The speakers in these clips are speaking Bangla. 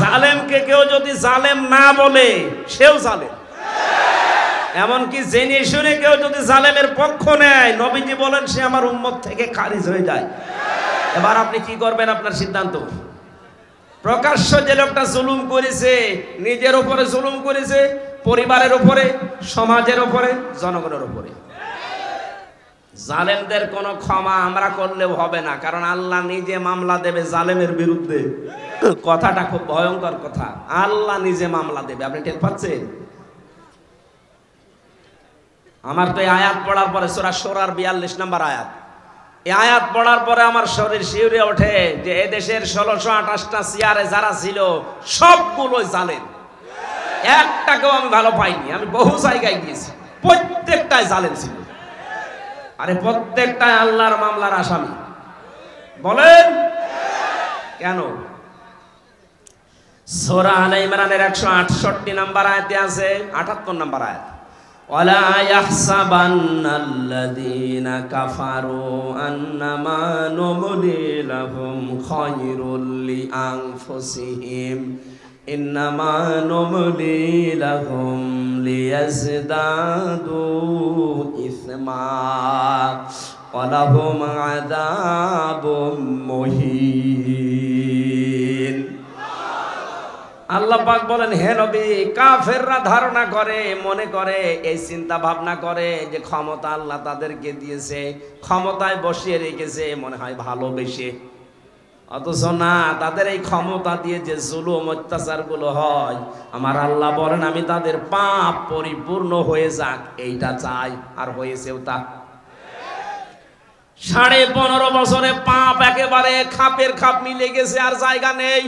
জালেমকে কেউ যদি জালেম না বলে সেও জালেম। এমনকি জেনে শুনে কেউ যদি জালেমের পক্ষ নেয়, নবীজি বলেন সে আমার উম্মত থেকে খারিজ হয়ে যায়। এবার আপনি কি করবেন, আপনার সিদ্ধান্ত। প্রকাশ্য যে লোকটা জুলুম করেছে, নিজের উপরে জুলুম করেছে, পরিবারের উপরে, সমাজের উপরে, জনগণের উপরে, জালেমদের কোনো ক্ষমা আমরা করলেও হবে না, কারণ আল্লাহ নিজে মামলা দেবে জালেমের বিরুদ্ধে। কথাটা খুব ভয়ঙ্কর কথা, আল্লাহ নিজে মামলা দেবে। আপনি টের পাচ্ছেন? আমার তো এই আয়াত পড়ার পরে সূরা শূরার 42 নম্বর আয়াত, এই আয়াত পড়ার পরে আমার শরীর শিউরে ওঠে যে এদেশের 1628টা চেয়ারে যারা ছিল সবগুলো জালেম, একটাকেও আমি ভালো পাইনি। আমি বহু জায়গায় গিয়েছি, প্রত্যেকটাই জালেম ছিল। আরে প্রত্যেকটাই আল্লাহর মামলার আসামি। বলেন কেন? সূরা আলে ইমরানের 168 নম্বর আয়াতে আছে, 78 নম্বর আয়াত, ওয়ালা ইয়াহসাবান্নাল্লাযীনা কাফারু আন্নামা নুমলি লাহুম খায়রুল লিআনফুসিহিম ইন্নামা নুমলি লাহুম লিয়াজদাদু ইসমা ওয়া লাহুম আযাবুম মুহিন। আল্লাহ পাক বলেন, হে নবী, কাফেররা ধারণা করে, মনে করে, এই চিন্তা ভাবনা করে যে ক্ষমতা আল্লাহ তাদেরকে দিয়েছে, ক্ষমতায় বসিয়ে রেখেছে মনে হয় ভালোবেসে। অথচ না, তাদের এই ক্ষমতা দিয়ে যে জুলুম অত্যাচার গুলো হয়, আমার আল্লাহ বলেন আমি তাদের পাপ পরিপূর্ণ হয়ে যাক এইটা চাই, আর হয়েছেও তা। 15.5 বছরে পাপ একেবারে খাপের খাপ মিলে গেছে, আর জায়গা নেই।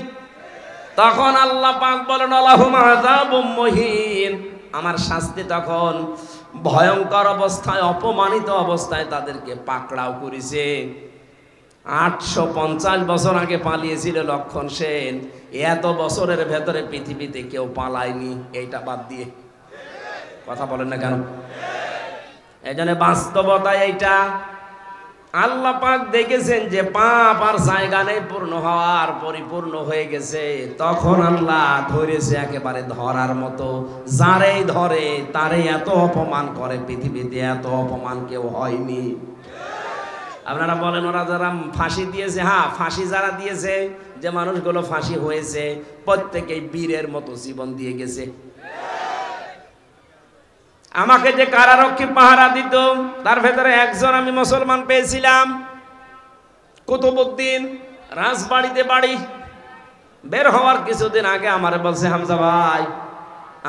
তখন আল্লাহ পাক বলেন লাহুম আযাবুম মুহিন, আমার শাস্তি তখন ভয়ঙ্কর অবস্থায়, অপমানিত অবস্থায় তাদেরকে পাকড়াও করেছে। 850 বছর আগে পালিয়েছিল লক্ষণ সেন, এত বছরের ভেতরে পৃথিবীতে কেউ পালায়নি, এইটা বাদ দিয়ে। কথা বলেন না কেন? এই জন্য বাস্তবতা এইটা। আল্লাহ পাক দেখেছেন যে পাপ আর জায়গা নেই পূর্ণ হওয়ার, পরিপূর্ণ হয়ে গেছে, তখন আল্লাহ ধরেছে একেবারে ধরার মতো। যারেই ধরে তারে এত অপমান করে, পৃথিবীতে এত অপমান কেউ হয়নি। আপনারা বলেন ওরা যারা ফাঁসি দিয়েছে, হ্যাঁ ফাঁসি যারা দিয়েছে, যে মানুষগুলো ফাঁসি হয়েছে প্রত্যেকেই বীরের মতো জীবন দিয়ে গেছে। আমাকে যে কারারক্ষী পাহারা দিত তার ভেতরে একজন আমি মুসলমান পেয়েছিলাম, কুতুবউদ্দিন, রাজবাড়িতে বাড়ি। বের হওয়ার কিছুদিন আগে আমারে বলছে, হামজা ভাই,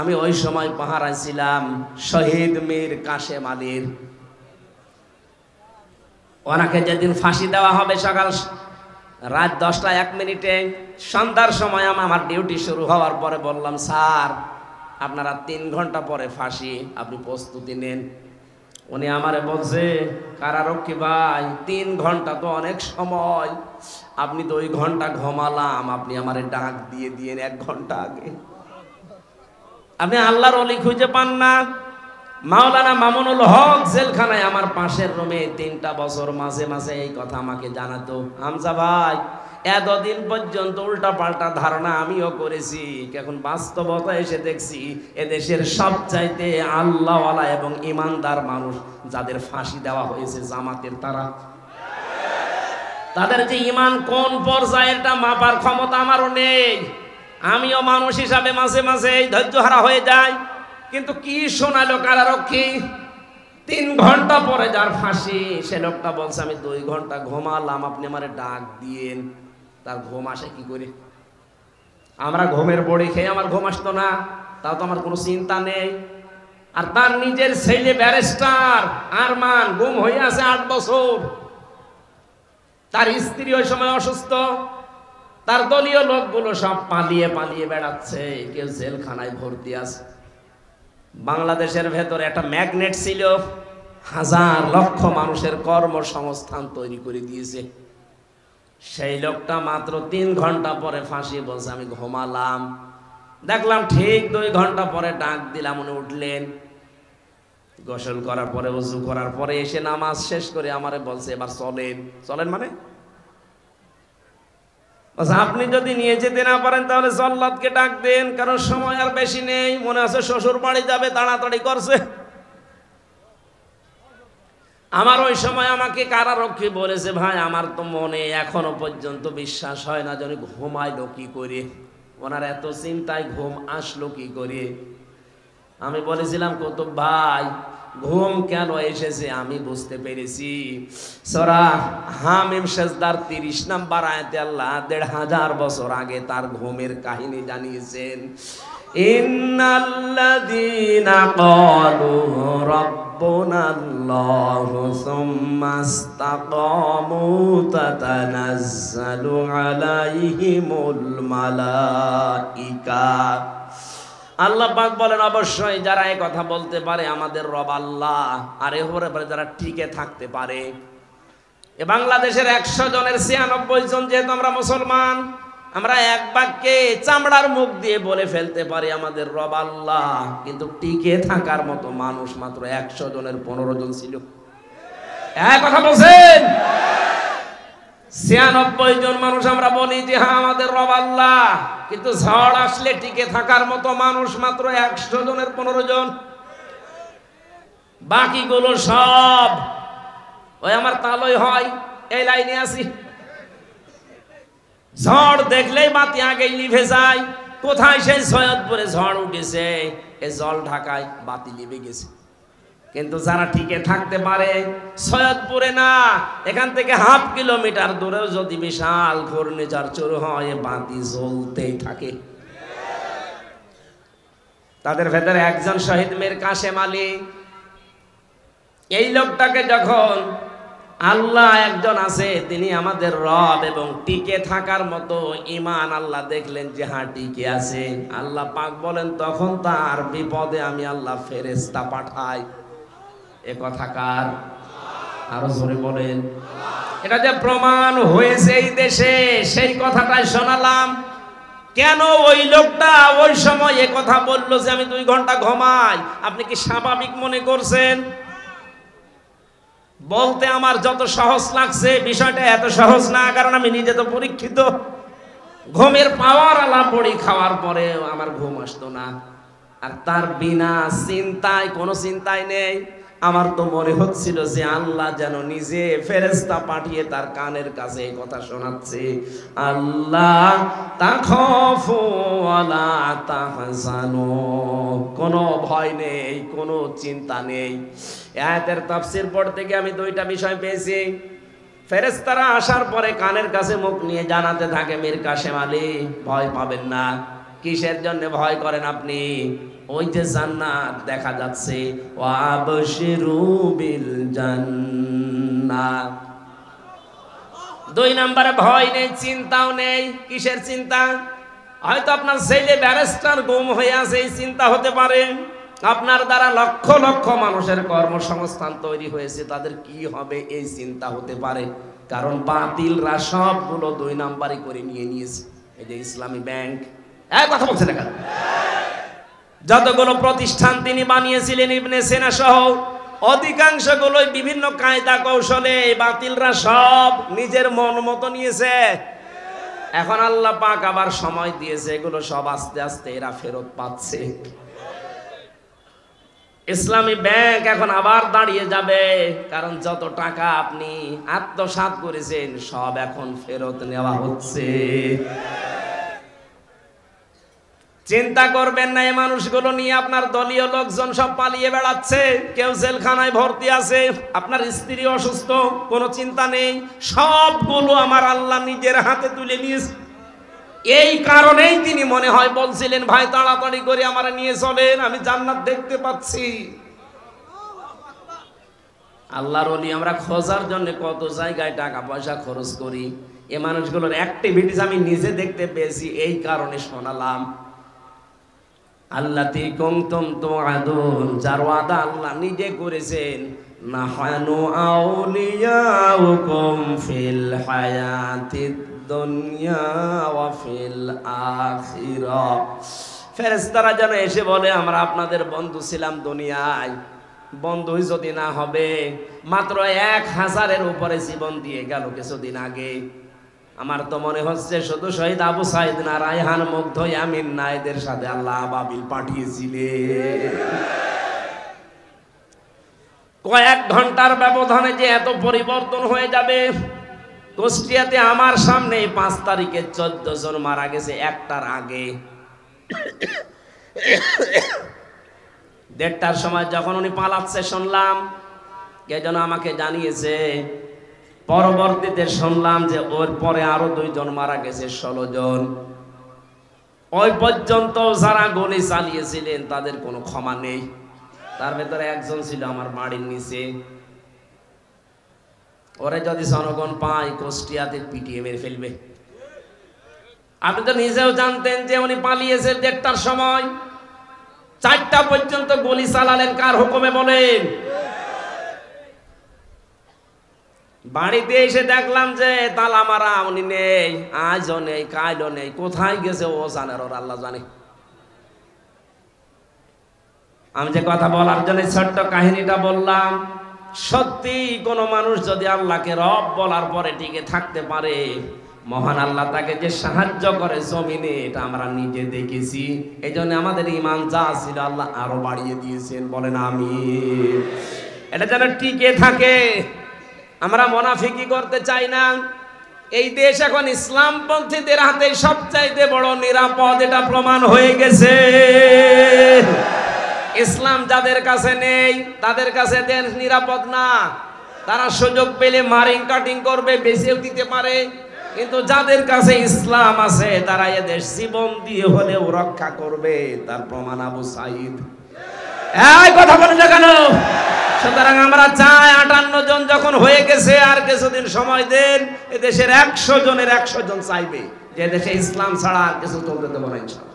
আমি ওই সময় পাহারায় ছিলাম শহীদ মীর কাশেম আলীর। ওনাকে যেদিন ফাঁসি দেওয়া হবে সকাল রাত 10টা 1 মিনিটে, সন্ধ্যার সময় আমার ডিউটি শুরু হওয়ার পরে বললাম, স্যার আপনারা 3 ঘন্টা পরে ফাঁসি, আপনি প্রস্তুতি নেন। উনি আমারে বলছে, কারারক্ষী ভাই 3 ঘন্টা তো অনেক সময়, আপনি তো 2 ঘন্টা ঘুমালাম, আপনি আমারে ডাক দিয়ে দিয়েন 1 ঘন্টা আগে। আপনি আল্লাহর ওলি খুঁজে পান না? মাওলানা মামুনুল হক জেলখানায় আমার পাশের রুমে 3টা বছর মাঝে মাঝে এই কথা আমাকে জানাতো, হামজা ভাই এতদিন পর্যন্ত উল্টা পাল্টা ধারণা আমিও করেছি, এখন বাস্তবতা এসে দেখছি এদেশের সবচাইতে আল্লাহওয়ালা এবং ইমানদার মানুষ যাদের ফাঁসি দেওয়া হয়েছে জামাতের, তাদের যে ইমান কোন পর্যায়েরটা মাপার ক্ষমতা আমারও নেই। আমিও মানুষ হিসাবে মাঝে মাঝে ধৈর্যহারা হয়ে যায়। কিন্তু কি শোনালো কারারক্ষী, 3 ঘন্টা পরে যার ফাঁসি সে লোকটা বলছে আমি 2 ঘন্টা ঘুমালাম, আপনি আমারে ডাক দিয়েন। তার ঘুম আসে কি করে? আমরা ঘুমের বড়ি খেয়ে আমার ঘুম আসতো না, তাও তো আমার কোনো চিন্তা নেই। আর তার নিজের ছেলে ব্যারিস্টার আরমান গুম হয়ে আছে 8 বছর। তার স্ত্রী ওই সময় অসুস্থ, তার দলীয় লোকগুলো সব পালিয়ে পালিয়ে বেড়াচ্ছে, কেউ জেলখানায় ভর্তি আছে। বাংলাদেশের ভেতরে একটা ম্যাগনেট ছিল, হাজার লক্ষ মানুষের কর্মসংস্থান তৈরি করে দিয়েছে। সেই লোকটা মাত্র 3 ঘন্টা পরে ফাঁসি বলছে আমি ঘুমালাম। দেখলাম ঠিক 2 ঘন্টা পরে ডাক দিলাম, উনি উঠলেন, গোসল করার পরে ওযু করার পরে এসে নামাজ শেষ করে আমারে বলছে এবার চলেন। চলেন মানে আপনি যদি নিয়ে যেতে না পারেন তাহলে জল্লাদকে ডাক দেন, কারণ সময় আর বেশি নেই। মনে আছে শ্বশুর বাড়ি যাবে, তাড়াতাড়ি করছে। আমার ওই সময় আমাকে কারারক্ষী বলেছে, ভাই আমার তো মনে এখনো পর্যন্ত বিশ্বাস হয় না যে ঘুমাইলো কি করে, ওনার এত চিন্তায় ঘুম আসলো কি করে। আমি বলেছিলাম কুতুব ভাই, ঘুম কেন এসেছে আমি বুঝতে পেরেছি। সূরা হামিম সেজদার 30 নম্বর আয়াতে আল্লাহ 1500 বছর আগে তার ঘুমের কাহিনী জানিয়েছেন। ইন্নাল্লাযীনা ক্বালু রাব্বুনাল্লাহু সুম্মা ইসতাকামু তাতানাজ্জালু আলাইহিমুল মালাইকা। আল্লাহ পাক বলেন, অবশ্যই যারা এই কথা বলতে পারে আমাদের রব আল্লাহ, আর এর উপরে যারা টিকে থাকতে পারে। এ বাংলাদেশের 100 জনের 96 জন যেহেতু আমরা মুসলমান, আমরা এক বাক্যে চামড়ার মুখ দিয়ে বলে ফেলতে পারি আমাদের রব আল্লাহ, কিন্তু টিকে থাকার মতো মানুষ মাত্র 100 জনের 15 জন ছিল। এক কথা বলছেন, 96 জন মানুষ আমরা বলি যে হ্যাঁ আমাদের রব আল্লাহ, কিন্তু ঝড় আসলে টিকে থাকার মতো মানুষ মাত্র 100 জনের 15 জন। বাকিগুলো সব ওই আমার তালই হয় এই লাইনে আছি। ঝড় দেখলেই বাতি আগেই নিভে যায়। কোথায় সেই সৈয়দপুরে ঝড় উঠেছে, এই জল ঢাকায় বাতি নিভে গেছে। কিন্তু যারা টিকে থাকতে পারে, সৈয়দপুরে না, এখান থেকে হাফ কিলোমিটার দূরেও যদি বিশাল ঘূর্ণিঝড় শুরু হয়, বাতি জ্বলতেই থাকে। তাদের ভেতরে একজন শহীদ মীর কাশেম আলী। এই লোকটাকে যখন আল্লাহ একজন আছে, তিনি আমাদের রব, এবং টিকে থাকার মতো ঈমান আল্লাহ দেখলেন যে হ্যাঁ টিকে আছে, আল্লাহ পাক বলেন তখন তার বিপদে আমি আল্লাহ ফেরেশতা পাঠাই। এ কথা কার? আরো জোরে বলেন। এটা যে প্রমাণ হয়েছে এই দেশে, সেই কথাটাই শোনালাম। কেন ওই লোকটা ওই সময় এ কথা বললো যে আমি 2 ঘন্টা ঘুমাই, আপনি কি স্বাভাবিক মনে করছেন? বলতে আমার যত সহজ লাগছে, বিষয়টা এত সহজ না, কারণ আমি নিজে তো পরীক্ষিত। ঘুমের পাওয়ার আলা বড়ি খাওয়ার পরে আমার ঘুম আসতো না, আর তার বিনা চিন্তায়, কোনো চিন্তাই নেই। আমার তো মনে হচ্ছিল যে আল্লাহ যেন নিজে ফেরেশতা পাঠিয়ে তার কানের কাছে এই কথা শোনাচ্ছে, আল্লাহ তাখাফু ওয়ালা তাহজানু, কোনো ভয় নেই, কোনো চিন্তা নেই। আয়াতের তাফসীর পড়তে গিয়ে আমি 2টা বিষয় পেয়েছি। ফেরেশতারা আসার পরে কানের কাছে মুখ নিয়ে জানাতে থাকে, মীর কাশেম আলী ভয় পাবেন না। কিসের জন্য ভয় করেন আপনি? ওই যে জান্নাত দেখা যাচ্ছে, ওয়াবশিরু বিল জান্নাহ। 2 নম্বরে ভয় নেই, চিন্তাও নেই। কিসের চিন্তা? হয়তো আপনার ছেলে ব্যারিস্টার গুম হয়ে আছে, এই চিন্তা হতে পারে। আপনার দ্বারা লক্ষ লক্ষ মানুষের কর্মসংস্থান তৈরি হয়েছে, তাদের কি হবে এই চিন্তা হতে পারে। কারণ বাতিলরা সবগুলো 2 নাম্বারই করে নিয়েছে। এই যে ইসলামী ব্যাংক, এক কথা বলছে না, যতগুলো প্রতিষ্ঠান তিনি বানিয়েছিলেন ইবনে সিনা সহ, অধিকাংশগুলোই বিভিন্ন কায়দা কৌশলে বাতিলরা সব নিজের মন মতো নিয়েছে। এখন আল্লাহ পাক আবার সময় দিয়েছে, এগুলো সব আস্তে আস্তে এরা ফেরত পাচ্ছে। ইসলামী ব্যাংক এখন আবার দাঁড়িয়ে যাবে, কারণ যত টাকা আপনি আত্মসাৎ করেছেন সব এখন ফেরত নেওয়া হচ্ছে। চিন্তা করবেন না, এই মানুষগুলো নিয়ে আপনার দলীয় লোকজন সব পালিয়ে বেড়াচ্ছে, কেউ জেলখানায় ভর্তি আছে, আপনার স্ত্রী অসুস্থ, কোনো চিন্তা নেই। সবগুলো আমার আল্লাহ নিজের হাতে তুলে নিয়েছে। এই কারণেই তিনি মনে হয় বলছিলেন, ভাই তাড়াতাড়ি করে আমার নিয়ে চলেন, আমি জান্নাত দেখতে পাচ্ছি। আল্লাহর ওলি আমরা খোঁজার জন্য কত জায়গায় টাকা পয়সা খরচ করি, এই মানুষগুলোর অ্যাক্টিভিটিস আমি নিজে দেখতে পেয়েছি, এই কারণে শোনালাম। আল্লাতি কুনতুম তুআদুন, যার ওয়াদা আল্লাহ নিজে করেছেন, নাহানু আউলিয়াউকুম ফিল হায়াতিদ দুনিয়া ওয়া ফিল আখিরাহ। ফেরেশতারা যেন এসে বলে, আমরা আপনাদের বন্ধু ছিলাম দুনিয়ায়, বন্ধুই যদি না হবে, মাত্র 1000-এর উপরে জীবন দিয়ে গেল কিছুদিন আগে। আমার তো মনে হচ্ছে শুধু শহীদ আবু সাইদ না, রায়হান, মুগ্ধ, ইয়ামিন না, এদের সাথে আল্লাহ আবাবিল পাঠিয়েছিলেন। কয়েক ঘন্টার ব্যবধানে যে এত পরিবর্তন হয়ে যাবে। কুষ্টিয়াতে আমার সামনে 5 তারিখে 14 জন মারা গেছে একটার আগে। 1:30টার সময় যখন উনি পালাচ্ছে শুনলাম, কে যেন আমাকে জানিয়েছে। পরবর্তীতে শুনলাম যে ওর পরে আরো 2 জন মারা গেছে, 16 জন। ওই পর্যন্ত যারা গুলি চালিয়েছিলেন তাদের কোনো ক্ষমা নেই। তার ভেতরে একজন ছিল আমার বাড়ির নিচে। ওরে যদি জনগণ পায় কুষ্টিয়াতে পিটিয়ে মেরে ফেলবে। আপনি তো নিজেও জানতেন যে উনি পালিয়েছে 1:30টার সময়। 4টা পর্যন্ত গুলি চালালেন কার হুকুমে বলেন? বাড়িতে এসে দেখলাম যে তালা মারা, উনি নেই, আজও নেই, কালও নেই। কোথায় গেছে ও জানে, ওর আল্লাহ জানে। আমি যে কথা বলার জন্য ছোট্ট কাহিনীটা বললাম, সত্যি কোন মানুষ যদি আল্লাহকে রব বলার পরে টিকে থাকতে পারে, মহান আল্লাহ তাকে যে সাহায্য করে জমিনে, এটা আমরা নিজে দেখেছি। এই জন্য আমাদের ঈমান যা ছিল আল্লাহ আরো বাড়িয়ে দিয়েছেন, বলেন আমিন। এটা যেন টিকে থাকে। আমরা মুনাফিকি করতে চাই না। এই দেশ এখন ইসলামপন্থীদের হাতে সবচাইতে বড় নিরাপদ, এটা প্রমাণ হয়ে গেছে। ইসলাম যাদের কাছে নেই তাদের কাছে দেশ নিরাপদ না। তারা সুযোগ পেলে মারিং কাটিং করবে, বেঁচেও দিতে পারে। কিন্তু যাদের কাছে ইসলাম আছে তারা এ দেশ জীবন দিয়ে হলেও রক্ষা করবে। তার প্রমাণ আবু সাইদ। এই কথা বলেন না কেন? সুতরাং আমরা চাই 58 জন যখন হয়ে গেছে, আর কিছুদিন সময় দেন। এ দেশের 100 জনের 100 জন চাইবে যে দেশে ইসলাম ছাড়া আর কিছু চলতে দেবো না ইনশাআল্লাহ।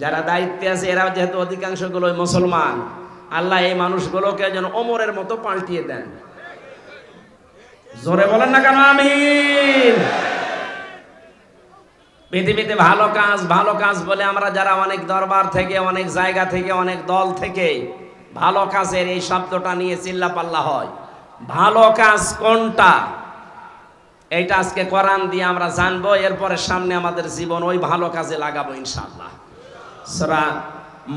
যারা দায়িত্বে আছে এরা যেহেতু অধিকাংশ গুলোই মুসলমান, আল্লাহ এই মানুষগুলোকে যেন ওমরের মতো পাল্টিয়ে দেন। জোরে বলেন না কেন আমিন। পৃথিবীতে ভালো কাজ বলে আমরা যারা অনেক দরবার থেকে, অনেক জায়গা থেকে, অনেক দল থেকে ভালো কাজের এই শব্দটা নিয়ে চিল্লাপাল্লা হয়। ভালো কাজ কোনটা, এইটা আজকে কোরআন দিয়ে আমরা জানবো। এরপরে সামনে আমাদের জীবন ওই ভালো কাজে লাগাবো ইনশাআল্লাহ। সূরা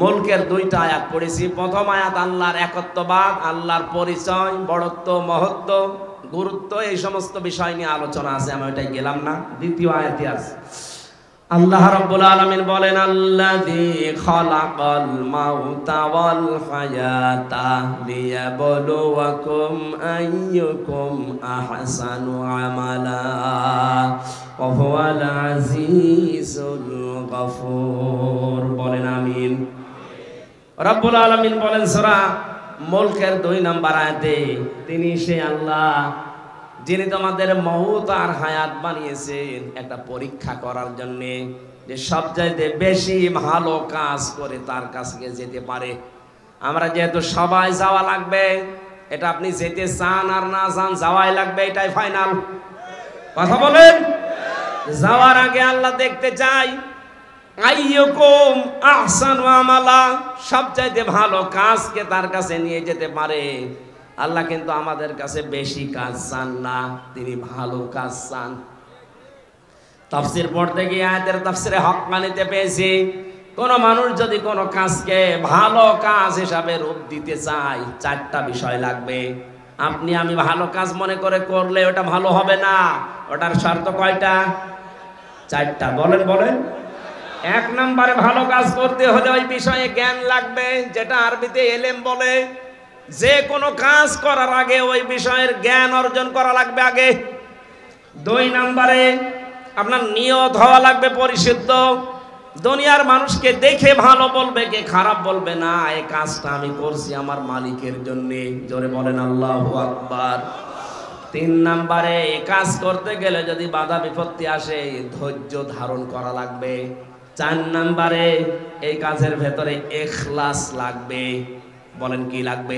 মুলকের 2টা আয়াত পড়েছি। প্রথম আয়াত আল্লাহর একত্ববাদ, আল্লাহর পরিচয়, বড়ত্ব, মহত্ব, গুরুত্ব, এই সমস্ত বিষয় নিয়ে আলোচনা আছে, আমি ওইটাই গেলাম না। দ্বিতীয় আয়াতে আছে আল্লাহ রাব্বুল আলামিন বলেন, আল্লাযী খালাকাল মাউতা ওয়াল হায়াতা লিয়াবলুয়াকুম আইয়ুকুম আহসানু আমালা ওয়া হুয়াল আজিজুল গফুর। বলেন আমিন। রাব্বুল আলামিন বলেন সূরা মুলকের 2 নম্বর আয়াতে, তিনি সে আল্লাহ যিনি তোমাদের মউত আর হায়াত বানিয়েছেন একটা পরীক্ষা করার জন্য, যে সবচাইতে বেশি ভালো কাজ করে তার কাছে যেতে পারে। আমরা যেহেতু সবাই যাওয়া লাগবে, এটা আপনি যেতে চান আর না চান যাওয়াই লাগবে, এটাই ফাইনাল। কথা বলেন। যাওয়ার আগে আল্লাহ দেখতে চাই আইয়ুকুম আহসানু আমালা, সবচাইতে ভালো কাজকে তার কাছে নিয়ে যেতে পারে। আল্লাহ কিন্তু আমাদের কাছে বেশি কাজ চান না, তিনি ভালো কাজ চান। তাফসীর পড়তে গিয়ে আয়াতের তাফসীরে হক্কানিতে পেয়েছি, কোন মানুষ যদি কোন কাজকে ভালো কাজ হিসাবে রূপ দিতে চায়, 4টা বিষয় লাগবে। আপনি আমি ভালো কাজ মনে করে করলে ওটা ভালো হবে না। ওটার শর্ত কয়টা? 4টা। বলেন বলেন। 1 নম্বরে ভালো কাজ করতে হলে ওই বিষয়ে জ্ঞান লাগবে, যেটা আরবিতে এলেম বলে। যে কোনো কাজ করার আগে ওই বিষয়ের জ্ঞান অর্জন করা লাগবে আগে। 2 নম্বরে আপনার নিয়ত হওয়া লাগবে পরিশুদ্ধ। দুনিয়ার মানুষকে দেখে ভালো বলবে, কে খারাপ বলবে না। এই কাজটা আমি করছি আমার মালিকের জন্য। জোরে বলেন আল্লাহু আকবার। 3 নম্বরে কাজ করতে গেলে যদি বাধা বিপত্তি আসে, ধৈর্য ধারণ করা লাগবে। 4 নম্বরে এই কাজের ভেতরে ইখলাস লাগবে। বলেন কি লাগবে?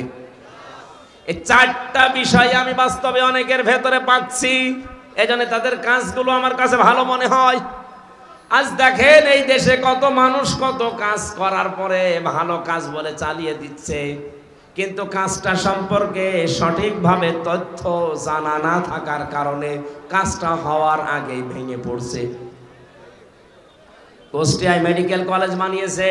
এই 4টা বিষয় আমি বাস্তবে অনেকের ভেতরে পাচ্ছি, এজন্য তাদের কাজগুলো আমার কাছে ভালো মনে হয়। আজ দেখেন এই দেশে কত মানুষ কত কাজ করার পরে ভালো কাজ বলে চালিয়ে দিচ্ছে। কিন্তু কাজটা সম্পর্কে সঠিকভাবে তথ্য জানা না থাকার কারণে কাজটা হওয়ার আগেই ভেঙে পড়ছে। কুষ্টিয়ায় মেডিকেল কলেজ বানিয়েছে।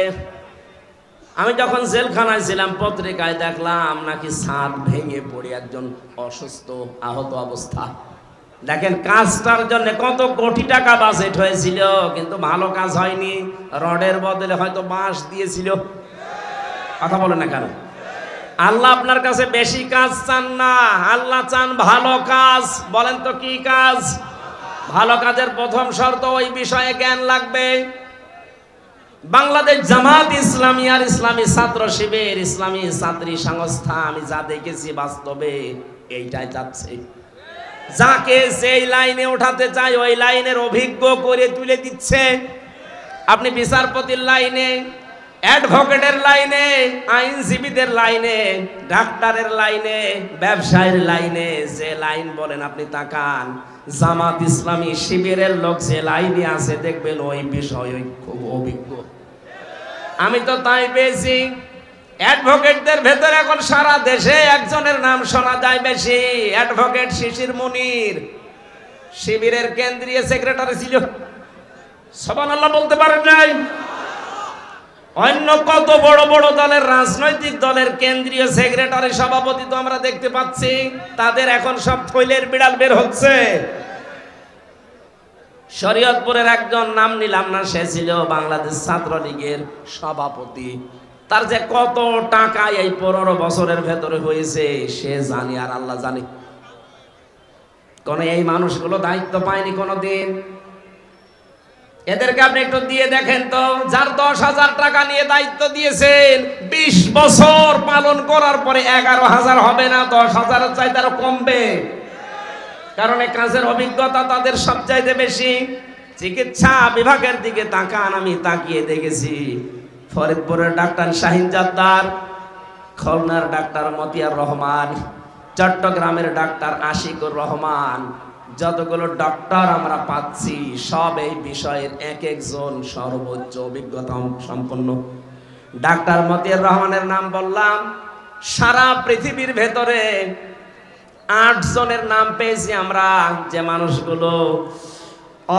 আমি যখন জেলখানায় ছিলাম পত্রিকায় দেখলাম নাকি ছাদ ভেঙে পড়ে একজন অসুস্থ আহত অবস্থা। দেখেন কাজটার জন্য কত কোটি টাকা বাজেট হয়েছিল, কিন্তু ভালো কাজ হয়নি। রডের বদলে হয়তো বাঁশ দিয়েছিল। কথা বলে না কেন? আল্লাহ আপনার কাছে বেশি কাজ চান না, আল্লাহ চান ভালো কাজ। বলেন তো কি কাজ? ভালো কাজের প্রথম শর্ত ওই বিষয়ে জ্ঞান লাগবে। বাংলাদেশ জামাত ইসলামী আর ইসলামী ছাত্র শিবির, ইসলামী ছাত্রী সংস্থা, আমি যা দেখেছি বাস্তবে এইটাই যাচ্ছে। যাকে যেই লাইনে ওঠাতে চায় ওই লাইনের অভিজ্ঞ করে তুলে দিচ্ছে। আপনি বিচারপতির লাইনে, অ্যাডভোকেটের লাইনে, আইনজীবীদের লাইনে, ডাক্তারের লাইনে, ব্যবসায়ীর লাইনে, যে লাইন বলেন আপনি তাকান। জামাত ইসলামী শিবিরের লোক যে লাইনে আছে দেখবেন ওই বিষয়ে খুব অভিজ্ঞ। আমি তো তাই পেয়েছি। অ্যাডভোকেটদের ভেতরে এখন সারা দেশে একজনের নাম শোনা যায় বেশি, অ্যাডভোকেট শিশির মুনির। শিবিরের কেন্দ্রীয় সেক্রেটারি ছিল। সুবহানাল্লাহ বলতে পারেন নাই? অন্য কত বড় বড় দলের রাজনৈতিক দলের কেন্দ্রীয় সেক্রেটারি সভাপতি তো আমরা দেখতে পাচ্ছি, তাদের এখন সব থৈলের বিড়াল বের হচ্ছে। শরীয়তপুরের একজন নাম নিলাম না, সে ছিল বাংলাদেশ ছাত্রলীগের সভাপতি। তার যে কত টাকা এই 15 বছরের ভেতরে হয়েছে সে জানে আর আল্লাহ জানে। কোন এই মানুষগুলো দায়িত্ব পায়নি কোনোদিন। এদেরকে আপনি একটু দিয়ে দেখেন তো, যার 10,000 টাকা নিয়ে দায়িত্ব দিয়েছেন 20 বছর পালন করার পরে 11,000 হবে না, 10,000 চাইতে আরো কমবে। কারণ এই কাজের অভিজ্ঞতা তাদের সবচাইতে বেশি। চিকিৎসা বিভাগের দিকে তাকান, আমি তাকিয়ে দেখেছি ফরিদপুরের ডাক্তার শাহিন জাদ্দার, খুলনার ডাক্তার মতিয়ার রহমান, চট্টগ্রামের ডাক্তার আশিকুর রহমান, যতগুলো ডক্টর আমরা পাচ্ছি সব এই বিষয়ের এক একজন সর্বোচ্চ অভিজ্ঞতা সম্পন্ন। ডাক্তার মতিয়ার রহমানের নাম বললাম, সারা পৃথিবীর ভেতরে 8 জনের নাম পেয়েছি আমরা, যে মানুষগুলো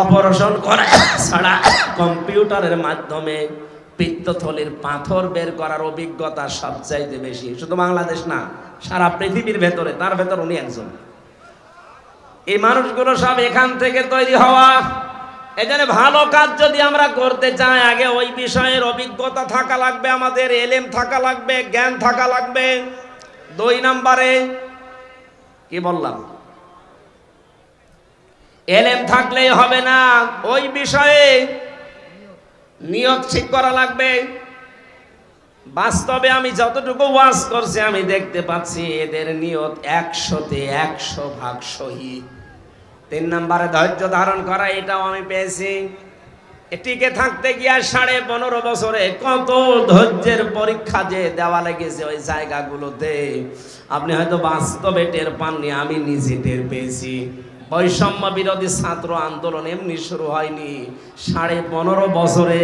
অপারেশন করা ছাড়া কম্পিউটারের মাধ্যমে পিত্তথলির পাথর বের করার অভিজ্ঞতা সবচাইতে বেশি। শুধু বাংলাদেশ না, সারা পৃথিবীর ভেতরে, তার ভেতর উনি একজন। এই মানুষগুলো সব এখান থেকে তৈরি হওয়া। এজন্য ভালো কাজ যদি আমরা করতে চাই আগে ওই বিষয়ের অভিজ্ঞতা থাকা লাগবে, আমাদের এলেম থাকা লাগবে, জ্ঞান থাকা লাগবে। 2 নম্বরে কি বললাম? এলেম থাকলেই হবে না, ওই বিষয়ে নিয়ত ঠিক করা লাগবে। বাস্তবে আমি যতটুকু ওয়াজ করছি আমি দেখতে পাচ্ছি এদের নিয়ত 100-তে 100 ভাগ সহি। 3 নম্বরে ধৈর্য ধারণ করা, এটাও আমি পেয়েছি। টিকে থাকতে গিয়ে 15.5 বছরে কত ধৈর্যের পরীক্ষা যে দেওয়া লেগেছে ওই জায়গাগুলোতে, আপনি হয়তো বাস্তবে টের পাননি, আমি নিজে টের পেয়েছি। বৈষম্য বিরোধী ছাত্র আন্দোলন এমনি শুরু হয়নি। 15.5 বছরে